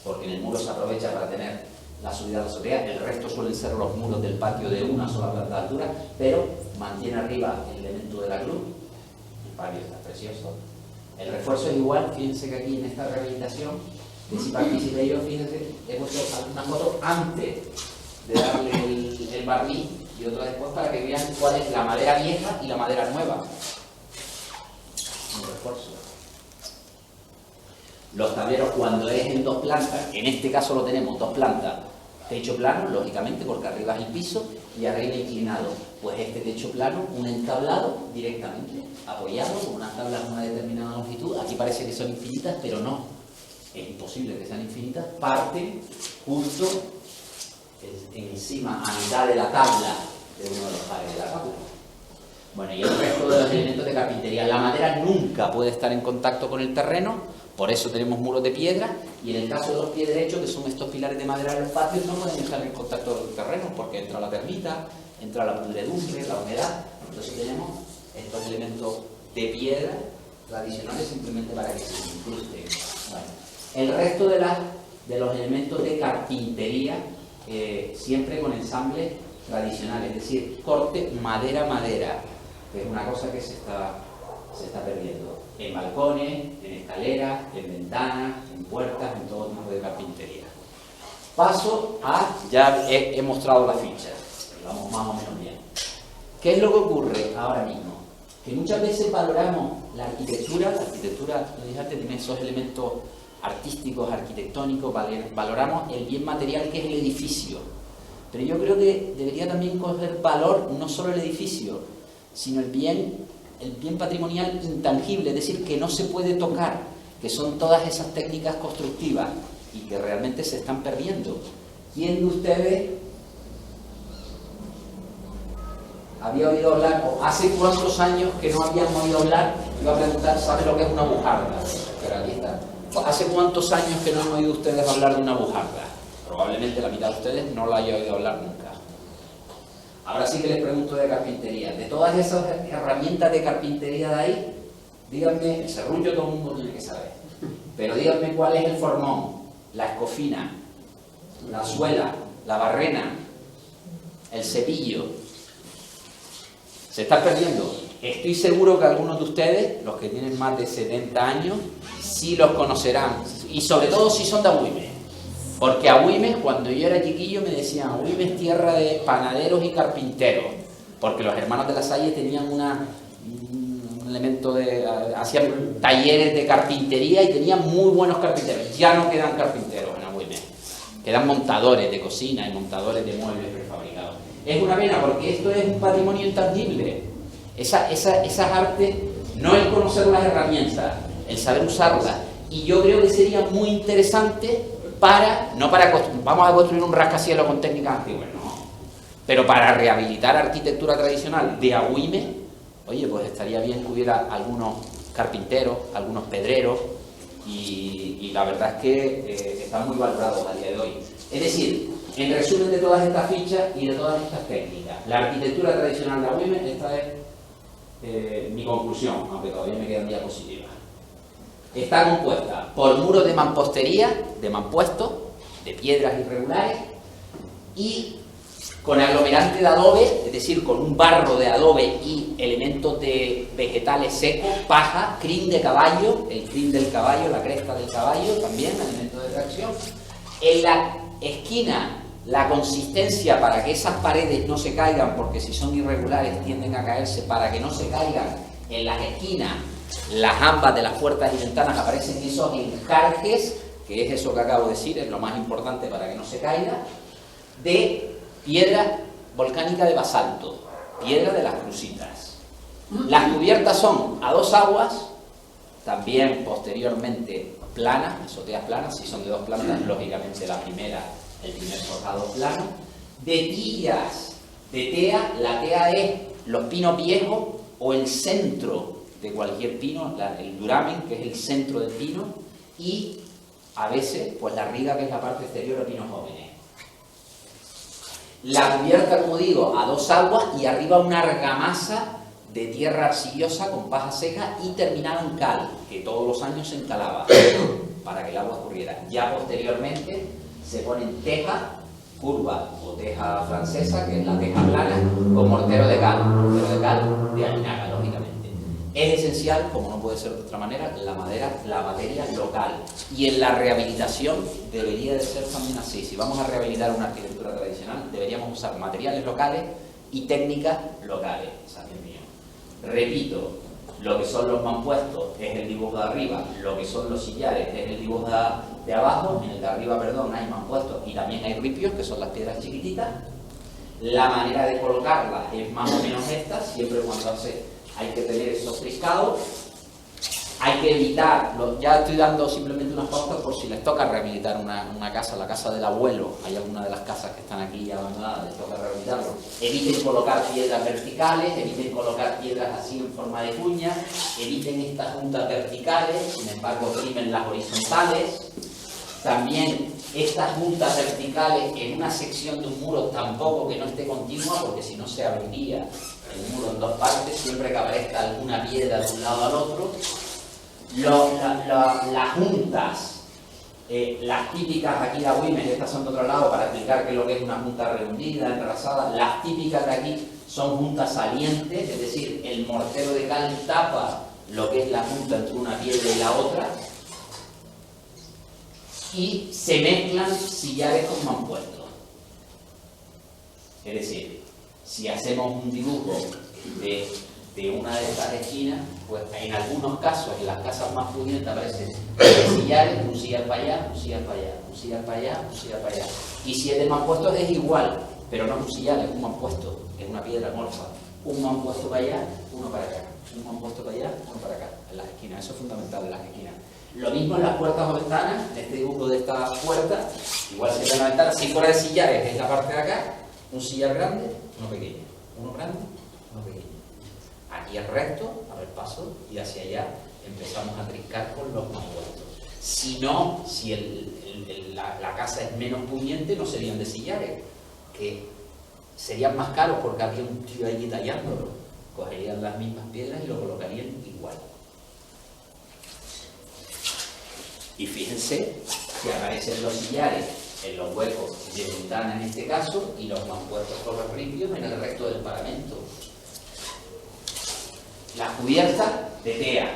porque en el muro se aprovecha para tener la subida de la azotea. El resto suelen ser los muros del patio de una sola planta de altura, pero mantiene arriba el elemento de la cruz. El patio está precioso. El refuerzo es igual. Fíjense que aquí en esta rehabilitación, que si participé yo, fíjense, he puesto algunas fotos antes de darle el barniz y otra después para que vean cuál es la madera vieja y la madera nueva. Un refuerzo. Los tableros, cuando es en dos plantas, en este caso lo tenemos dos plantas, techo plano, lógicamente, porque arriba es el piso y arriba inclinado. Pues este techo plano, un entablado directamente, apoyado con unas tablas de una determinada longitud. Aquí parece que son infinitas, pero no. Es imposible que sean infinitas. Parten justo encima, a mitad de la tabla de uno de los pares de la tabla. Bueno, y el resto de los elementos de carpintería. La madera nunca puede estar en contacto con el terreno. Por eso tenemos muros de piedra, y en el caso de los pies derechos, que son estos pilares de madera de los patios, no pueden estar en contacto con el terreno porque entra la termita, entra la pudredumbre, la humedad. Entonces tenemos estos elementos de piedra tradicionales simplemente para que se incrusten. Bueno, el resto de los elementos de carpintería, siempre con ensambles tradicionales, es decir, corte madera-madera, que es una cosa que se está perdiendo. En balcones, en escaleras, en ventanas, en puertas, en todo tipo de carpintería. Paso a, ya he mostrado la ficha, vamos más o menos bien. ¿Qué es lo que ocurre ahora mismo? Que muchas veces valoramos la arquitectura, lo dije antes, tiene esos elementos artísticos, arquitectónicos, valoramos el bien material que es el edificio. Pero yo creo que debería también coger valor no solo el edificio, sino el bien patrimonial intangible, es decir, que no se puede tocar, que son todas esas técnicas constructivas y que realmente se están perdiendo. ¿Quién de ustedes había oído hablar, o hace cuántos años que no habían oído hablar? Iba a preguntar, ¿sabe lo que es una bujarda? ¿Hace cuántos años que no han oído ustedes hablar de una bujarda? Probablemente la mitad de ustedes no la haya oído hablar nunca. Ahora sí que les pregunto de carpintería. De todas esas herramientas de carpintería de ahí, díganme, el serrullo todo el mundo tiene que saber. pero díganme cuál es el formón, la escofina, la suela, la barrena, el cepillo. Se está perdiendo. Estoy seguro que algunos de ustedes, los que tienen más de 70 años, sí los conocerán, y sobre todo si son de Agüimes. Porque Agüimes, cuando yo era chiquillo, me decían, Agüimes es tierra de panaderos y carpinteros, porque los hermanos de la Salle tenían un elemento de... hacían talleres de carpintería y tenían muy buenos carpinteros. Ya no quedan carpinteros en Agüimes, quedan montadores de cocina y montadores de muebles prefabricados. Es una pena, porque esto es un patrimonio intangible. Esas artes, no el conocer las herramientas, el saber usarlas. Y yo creo que sería muy interesante vamos a construir un rascacielos con técnicas antiguas, no. Pero para rehabilitar arquitectura tradicional de Agüimes, oye, pues estaría bien que hubiera algunos carpinteros, algunos pedreros, y la verdad es que están muy valorados a día de hoy. Es decir, en resumen de todas estas fichas y de todas estas técnicas, la arquitectura tradicional de Agüimes, esta es mi conclusión, aunque todavía me quedan diapositivas. Está compuesta por muros de mampostería, de mampuesto, de piedras irregulares, y con aglomerante de adobe, es decir, con un barro de adobe y elementos de vegetales secos, paja, crin de caballo, el crin del caballo, la cresta del caballo, también elemento de tracción. En la esquina, la consistencia para que esas paredes no se caigan, porque si son irregulares tienden a caerse, para que no se caigan en las esquinas, las jambas de las puertas y ventanas aparecen esos enjarjes, que es eso que acabo de decir, es lo más importante para que no se caiga, de piedra volcánica de basalto, piedra de las crucitas. Las cubiertas son a dos aguas, también posteriormente planas, azoteas planas, si son de dos plantas, lógicamente la primera, el primer forjado plano, de tillas de tea. La tea es los pinos viejos o el centro de cualquier pino, el duramen, que es el centro del pino, y a veces pues la riga, que es la parte exterior de pinos jóvenes. La cubierta, como digo, a dos aguas, y arriba una argamasa de tierra arcillosa con paja seca y terminada en cal, que todos los años se encalaba para que el agua escurriera. Ya posteriormente se ponen teja curva o teja francesa, que es la teja plana, con mortero de cal de Alinaga, lógicamente. Es esencial, como no puede ser de otra manera, la materia local. Y en la rehabilitación debería de ser también así. Si vamos a rehabilitar una arquitectura tradicional, deberíamos usar materiales locales y técnicas locales. Esa es mi opinión. Repito, lo que son los mampuestos es el dibujo de arriba, lo que son los sillares es el dibujo de abajo. En el de arriba, perdón, hay mampuestos y también hay ripios, que son las piedras chiquititas. La manera de colocarlas es más o menos esta, siempre cuando hay que tener esos triscados. Hay que evitar, ya estoy dando simplemente unas pautas por si les toca rehabilitar una casa, la casa del abuelo, hay alguna de las casas que están aquí abandonadas, les toca rehabilitarlo. Eviten colocar piedras verticales, eviten colocar piedras así en forma de cuña, eviten estas juntas verticales, sin embargo primen las horizontales. También estas juntas verticales en una sección de un muro tampoco que no esté continua, porque si no se abriría el muro en dos partes, siempre que aparezca alguna piedra de un lado al otro. Las juntas, las típicas aquí de Agüimes, estas son de otro lado para explicar qué es lo que es una junta redondida, enrasada. Las típicas de aquí son juntas salientes, es decir, el mortero de cal tapa lo que es la junta entre una piedra y la otra, y se mezclan sillares con mampuestos. Es decir, si hacemos un dibujo de una de estas esquinas, pues en algunos casos, en las casas más pudientes, aparecen sillares, un sillar para allá, un sillar para allá, un sillar para allá, un sillar para allá. Y si es de mampuestos es igual, pero no es un sillar, es un mampuesto, es una piedra morfa. Un mampuesto para allá, uno para acá. Un mampuesto para allá, uno para acá, en las esquinas. Eso es fundamental en las esquinas. Lo mismo en las puertas o ventanas, en este dibujo de esta puerta, igual se ve la ventana, si fuera de sillares es la parte de acá, un sillar grande, uno pequeño, uno grande, uno pequeño. Aquí es recto, a ver paso, y hacia allá empezamos a trincar con los mampuestos. Si no, si la casa es menos pudiente, no serían de sillares, que serían más caros porque habría un tío allí tallándolo. Cogerían las mismas piedras y lo colocarían igual. Y fíjense que aparecen los sillares en los huecos de ventana en este caso y los mampuestos por los limpios en el resto del paramento. La cubierta de tea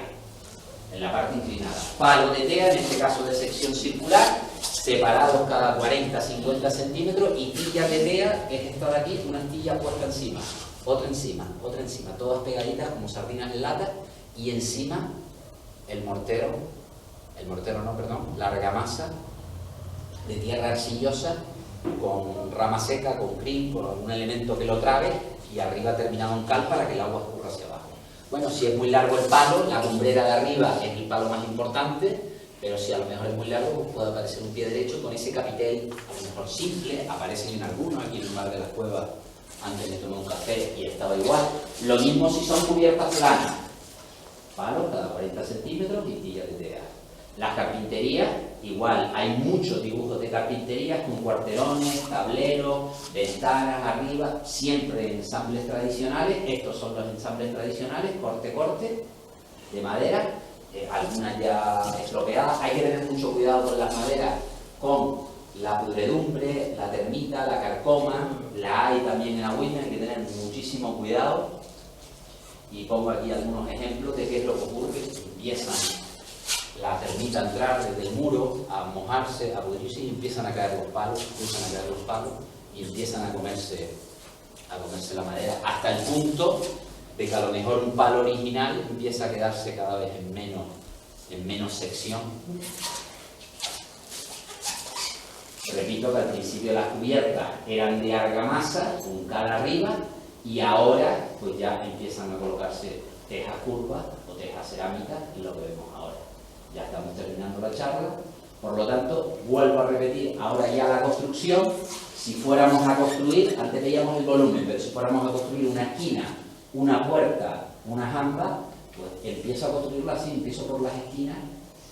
en la parte inclinada. Palo de tea, en este caso de sección circular, separados cada 40-50 centímetros, y tilla de tea, que es esta de aquí, una tilla puesta encima, otra encima, todas pegaditas como sardinas en lata, y encima la argamasa de tierra arcillosa con rama seca, con crin, con algún elemento que lo trabe, y arriba terminado en cal para que el agua escurra hacia abajo. Bueno, si es muy largo el palo, la lumbrera de arriba es el palo más importante, pero si a lo mejor es muy largo, pues puede aparecer un pie derecho con ese capitel, a lo mejor simple, aparecen en algunos, aquí en el Mar de las Cuevas, antes me tomé un café y estaba igual. Lo mismo si son cubiertas planas, palo cada 40 centímetros y tilla de tea. Las carpinterías, igual, hay muchos dibujos de carpinterías con cuarterones, tableros, ventanas arriba, siempre en ensambles tradicionales. Estos son los ensambles tradicionales, corte, de madera, algunas ya estropeadas. Hay que tener mucho cuidado con las maderas, con la pudredumbre, la termita, la carcoma, la hay también en Agüimes, hay que tener muchísimo cuidado. Y pongo aquí algunos ejemplos de qué es lo que ocurre. Empiezan la termita a entrar desde el muro, a mojarse, a pudrirse, y empiezan a caer los palos, y empiezan a comerse la madera, hasta el punto de que a lo mejor un palo original empieza a quedarse cada vez en menos sección. Repito que al principio las cubiertas eran de argamasa, con cal arriba, y ahora pues ya empiezan a colocarse tejas curvas o tejas cerámicas, y lo que vemos ahora. Ya estamos terminando la charla, por lo tanto, vuelvo a repetir, ahora ya la construcción, si fuéramos a construir, antes veíamos el volumen, pero si fuéramos a construir una esquina, una puerta, una jamba, pues empiezo a construirlo así, empiezo por las esquinas,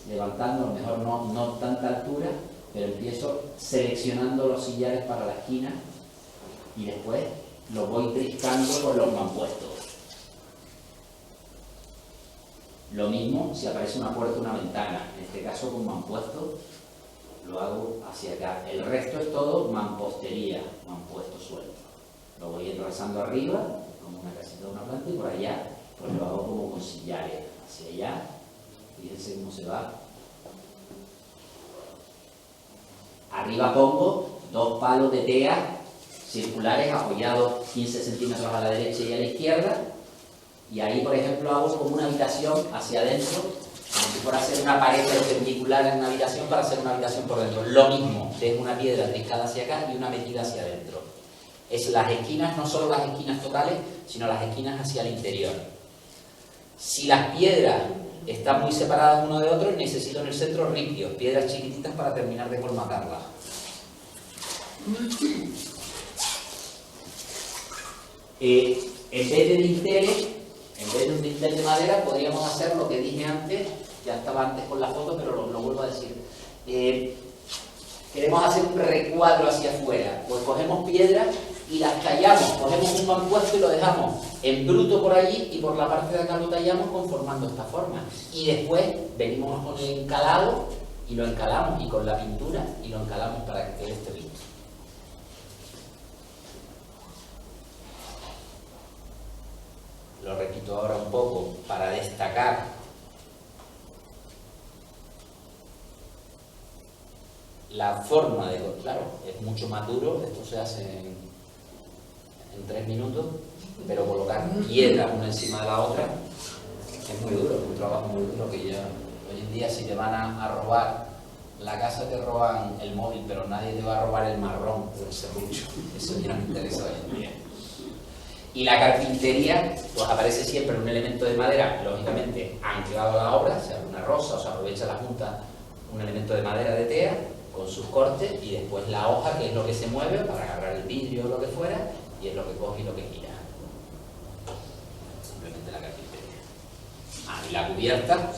levantando, a lo mejor no tanta altura, pero empiezo seleccionando los sillares para la esquina y después los voy triscando con los mampuestos. Lo mismo si aparece una puerta o una ventana, en este caso con mampuesto lo hago hacia acá. El resto es todo mampostería, mampuesto suelto. Lo voy enrasando arriba, como una casita de una planta, y por allá pues lo hago como con sillares, hacia allá. Fíjense cómo se va. Arriba pongo 2 palos de tea circulares apoyados 15 centímetros a la derecha y a la izquierda. Y ahí, por ejemplo, hago como una habitación hacia adentro, como si fuera a hacer una pared perpendicular en una habitación para hacer una habitación por dentro. Lo mismo, tengo una piedra triscada hacia acá y una metida hacia adentro. Es las esquinas, no solo las esquinas totales, sino las esquinas hacia el interior. Si las piedras están muy separadas uno de otro, necesito en el centro ripios, piedras chiquititas para terminar de colmatarlas. En vez de dinteles, en vez de un dintel de madera, podríamos hacer lo que dije antes, ya estaba antes con la foto, pero lo vuelvo a decir. Queremos hacer un recuadro hacia afuera, pues cogemos piedras y las tallamos, cogemos un mampuesto y lo dejamos en bruto por allí, y por la parte de acá lo tallamos conformando esta forma. Y después venimos con el encalado y lo encalamos, y con la pintura, y lo encalamos para que quede este visto. Lo repito ahora un poco para destacar la forma de... Claro, es mucho más duro, esto se hace en 3 minutos, pero colocar piedras una encima de la otra es muy duro, es un trabajo muy duro que ya hoy en día, si te van a robar la casa, te roban el móvil, pero nadie te va a robar el marrón o el serrucho. Eso ya no me interesa hoy en día. Y la carpintería, pues aparece siempre un elemento de madera, lógicamente anclado a la obra, sea una rosa, o se aprovecha la junta, un elemento de madera de tea con sus cortes, y después la hoja, que es lo que se mueve para agarrar el vidrio o lo que fuera, y es lo que coge y lo que gira. Simplemente la carpintería. Y la cubierta,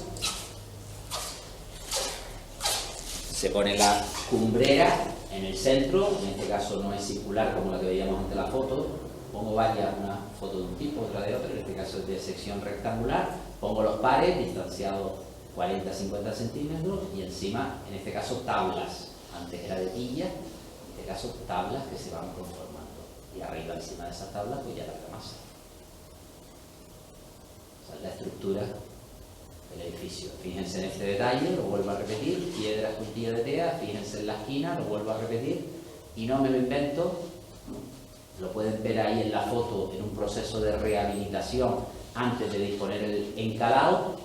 se pone la cumbrera en el centro, en este caso no es circular como la que veíamos ante la foto. Pongo varias, una foto de un tipo, otra de otro, en este caso es de sección rectangular. Pongo los pares distanciados 40-50 centímetros y encima, en este caso, tablas. Antes era de tilla, en este caso tablas que se van conformando. Y arriba, encima de esas tablas, pues ya la argamasa. O sea, la estructura del edificio. Fíjense en este detalle, lo vuelvo a repetir, piedra esculpida de tea, fíjense en la esquina, lo vuelvo a repetir, y no me lo invento, lo pueden ver ahí en la foto, en un proceso de rehabilitación antes de disponer el encalado,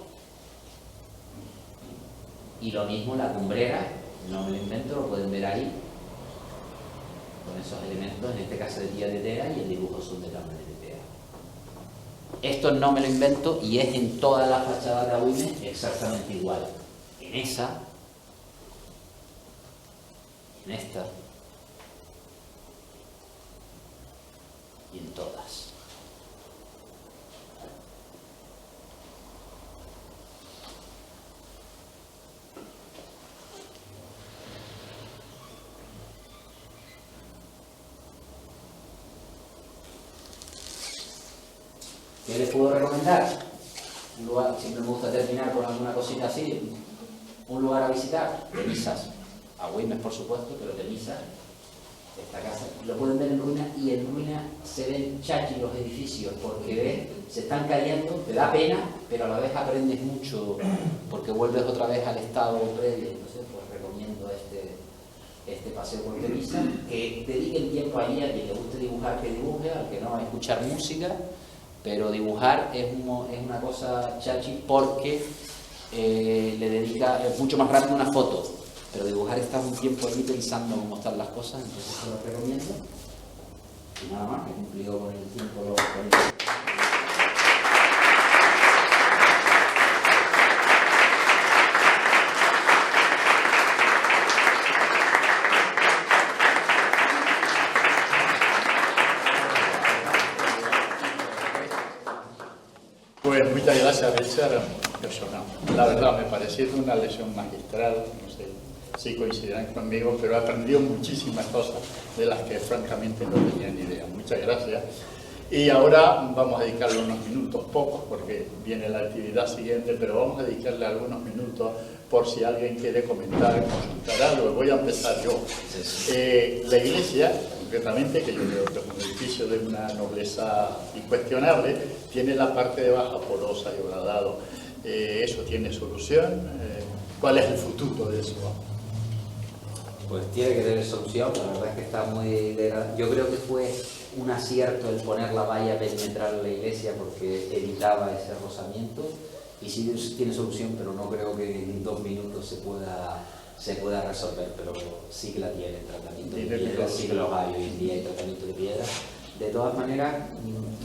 y lo mismo la cumbrera, no me lo invento, lo pueden ver ahí, con esos elementos, en este caso de tía de tea, y el dibujo son de cámara de tea. Esto no me lo invento y es en todas las fachadas de Agüimes exactamente igual. En esa, en esta y en todas. ¿Qué les puedo recomendar? Un lugar, siempre me gusta terminar con alguna cosita así, un lugar a visitar, Temisas, Agüimes por supuesto, pero Temisas, esta casa, lo pueden ver en ruina y en ruina se ven chachi los edificios porque ves, se están cayendo, te da pena, pero a la vez aprendes mucho porque vuelves otra vez al estado previo. Entonces pues recomiendo este paseo por Temisas, que dediquen tiempo allí, a quien le guste dibujar que dibuje, al que no a escuchar música. Pero dibujar es una cosa chachi porque le dedica, es mucho más rápido una foto, pero dibujar estás un tiempo allí pensando cómo están las cosas, entonces te lo recomiendo. Y nada más, he cumplido con el tiempo. Pues muchas gracias, Richard. La verdad, me pareció una lección magistral. No sé si coincidirán conmigo, pero he aprendido muchísimas cosas de las que francamente no tenía ni idea. Muchas gracias. Y ahora vamos a dedicarle unos minutos, pocos, porque viene la actividad siguiente, pero vamos a dedicarle algunos minutos por si alguien quiere comentar, consultar algo. Voy a empezar yo. La iglesia, concretamente, que yo creo que es un edificio de una nobleza incuestionable, tiene la parte de baja porosa y horadado. ¿Eso tiene solución? ¿Cuál es el futuro de eso? Pues tiene que tener solución, la verdad es que está muy... Yo creo que fue un acierto el poner la valla perimetral en la iglesia porque evitaba ese rozamiento, y sí tiene solución, pero no creo que en 2 minutos se pueda resolver, pero sí que la tiene. Tratamiento de piedra, sí que los hay hoy en día, hay tratamiento de piedra. De todas maneras,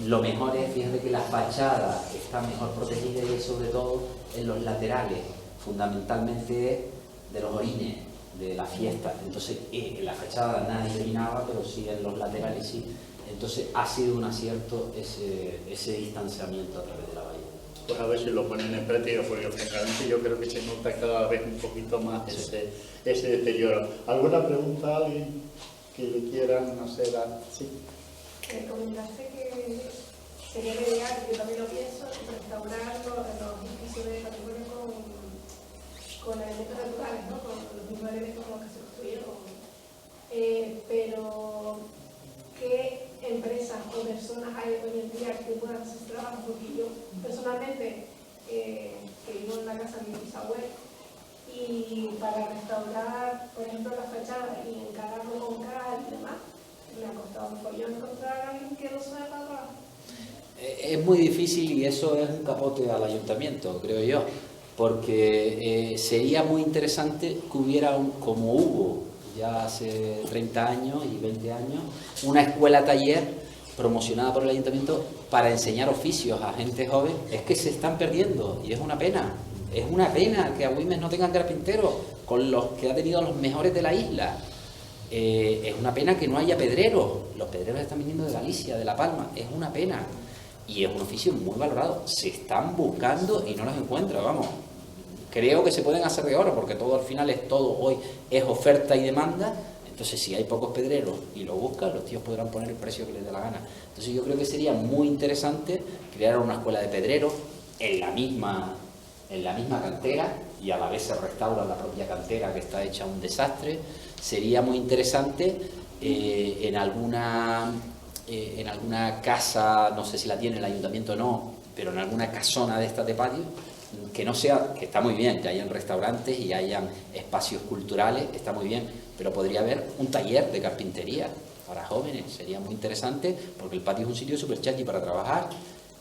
lo mejor es, fíjate que la fachada está mejor protegida y sobre todo en los laterales, fundamentalmente de los orines, de la fiesta. Entonces, en la fachada nadie orinaba, pero sí en los laterales sí. Entonces, ha sido un acierto ese distanciamiento a través de la valla. Pues a ver si lo ponen en práctica, porque francamente yo creo que se nota cada vez un poquito más ese deterioro. ¿Alguna pregunta a alguien que le quieran hacer? Sí. Comentaste que sería ideal, yo también lo pienso, restaurar los edificios de patrimonio con elementos naturales, ¿no? Con los mismos elementos con los que se construyeron. Pero, ¿qué empresas o personas hay hoy en día que puedan hacer ese trabajo? Porque yo, personalmente, que vivo en la casa de mi bisabuelo, y para restaurar, por ejemplo, la fachada y encararlo con cal y demás, me ha costado un follón encontrar a alguien que no sabe trabajar. Es muy difícil y eso es un capote al ayuntamiento, creo yo, porque sería muy interesante que hubiera, como hubo ya hace 30 años y 20 años, una escuela-taller promocionada por el ayuntamiento para enseñar oficios a gente joven. Es que se están perdiendo y es una pena. Es una pena que Agüimes no tengan carpinteros con los que ha tenido los mejores de la isla. Es una pena que no haya pedreros. Los pedreros están viniendo de Galicia, de La Palma. Es una pena. Y es un oficio muy valorado. Se están buscando y no los encuentran, vamos. Creo que se pueden hacer de oro, porque todo al final es todo hoy, es oferta y demanda. Entonces, si hay pocos pedreros y lo buscan, los tíos podrán poner el precio que les dé la gana. Entonces, yo creo que sería muy interesante crear una escuela de pedreros en la misma en la misma cantera y a la vez se restaura la propia cantera que está hecha un desastre. Sería muy interesante en alguna casa, no sé si la tiene el ayuntamiento o no, pero en alguna casona de estas de patio, que no sea, que está muy bien, que hayan restaurantes y hayan espacios culturales, está muy bien, pero podría haber un taller de carpintería para jóvenes, sería muy interesante, porque el patio es un sitio súper chachi para trabajar,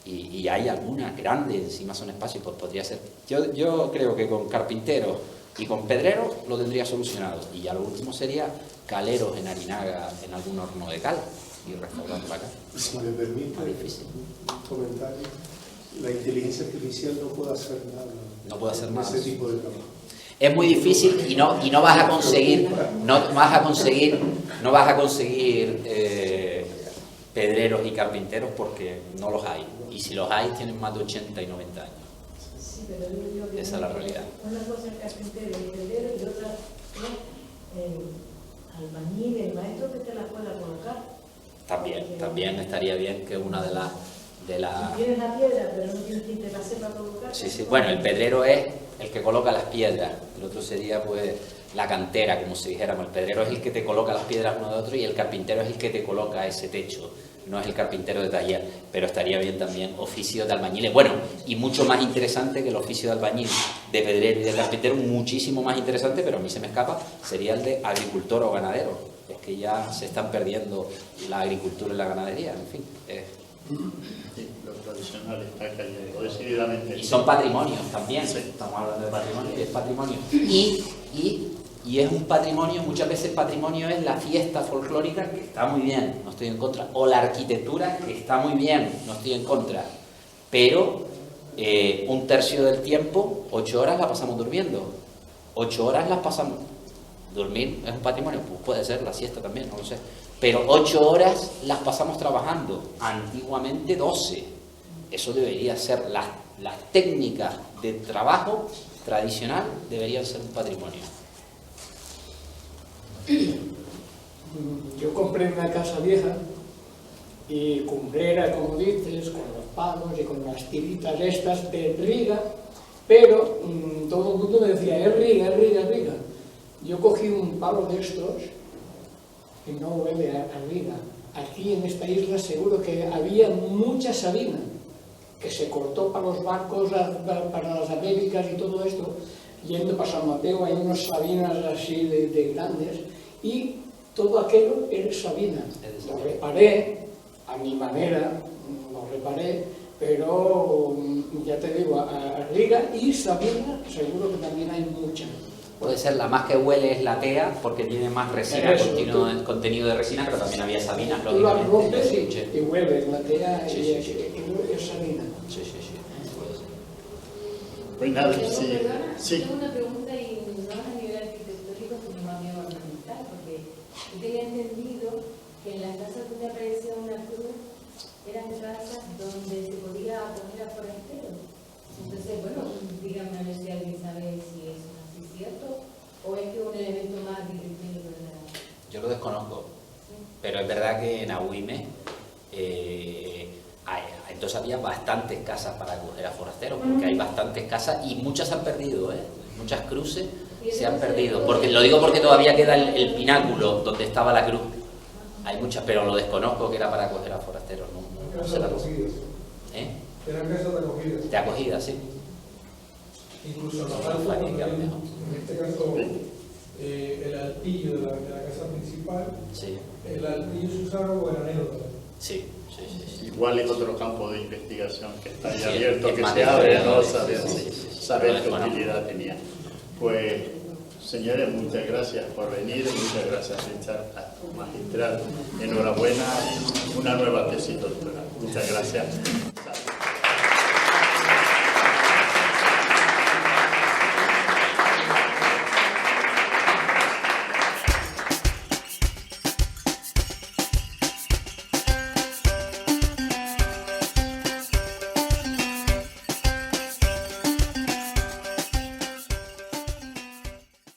y hay algunas grandes, encima son espacios, pues podría ser. Yo creo que con carpinteros y con pedreros lo tendría solucionado, y ya lo último sería caleros en Arinaga, en algún horno de cal, y restaurando acá. Si me permite un comentario, la inteligencia artificial no puede hacer nada. No puede hacer nada. Ese tipo de trabajo. Es muy difícil y no vas a conseguir, pedreros y carpinteros porque no los hay. Y si los hay, tienen más de 80 y 90 años. Sí, pero yo digo que esa es la realidad. Una cosa es carpintero y pedrero y otra el albañil, el maestro que te la pueda colocar. También estaría bien que una de las... Si tienes la piedra, pero no tienes quien te la sepa colocar. Sí. Bueno, el pedrero es el que coloca las piedras. El otro sería, pues, la cantera, como si dijéramos. El pedrero es el que te coloca las piedras uno de otro y el carpintero es el que te coloca ese techo. No es el carpintero de taller, pero estaría bien también oficio de albañiles. Bueno, y mucho más interesante que el oficio de albañil, de pedrero y de carpintero, muchísimo más interesante, pero a mí se me escapa, sería el de agricultor o ganadero. Es que ya se están perdiendo la agricultura y la ganadería, en fin. Sí, lo tradicional está cayendo decididamente. Y son patrimonios también, Sí. Estamos hablando de patrimonio y es patrimonio. Y es un patrimonio, muchas veces patrimonio es la fiesta folclórica, que está muy bien, no estoy en contra, o la arquitectura, que está muy bien, no estoy en contra, pero un tercio del tiempo, 8 horas las pasamos durmiendo, 8 horas las pasamos, dormir es un patrimonio, pues puede ser la siesta también, no lo sé, pero 8 horas las pasamos trabajando, antiguamente 12, eso debería ser, las técnicas de trabajo tradicional deberían ser un patrimonio. Yo compré una casa vieja y cumbrera, como dices, con los palos y con las tiritas estas de riga, pero todo el mundo me decía, es riga, es riga, es riga. Yo cogí un palo de estos y no huele a riga. Aquí en esta isla seguro que había mucha sabina que se cortó para los barcos, para las Américas y todo esto. Yendo para San Mateo hay unas sabinas así de grandes y todo aquello era sabina. Lo reparé a mi manera, lo reparé, pero ya te digo, a riga y sabina seguro que también hay mucha. Puede ser, la más que huele es la tea, porque tiene más resina, contenido de resina, pero también había sabinas, tú la lógicamente. rompes y hueles la tea Sí, y sí. es sabina. Sí, puede ser. Pues nada, sí. Perdona, Sí. tengo una pregunta y no es a nivel arquitectónico, sino más bien ornamental, porque yo tenía entendido que en las casas donde aparecía una cruz eran casas donde se podía poner a forasteros. Entonces, bueno, díganme a ver si alguien sabe si es así cierto o es que un elemento más arquitectónico de la... Yo lo desconozco, pero es verdad que en Agüime entonces había bastantes casas para acoger a forasteros, porque hay bastantes casas y muchas se han perdido, muchas cruces se han perdido, porque lo digo porque todavía queda el pináculo donde estaba la cruz. Hay muchas, pero lo desconozco que era para acoger a forasteros, no sé la cosa. Eran casas de acogida. De acogida, sí. Incluso los altos, en este caso, el altillo de la casa principal, Sí, el altillo se usaba como granero. sí. Igual es otro campo de investigación que está ahí Sí, abierto, es que más se abre, ¿no? diferente, Saber qué Bueno. utilidad tenía. Pues, señores, muchas gracias por venir, muchas gracias, Richard, magistral. Enhorabuena y una nueva tesis doctoral. Muchas gracias.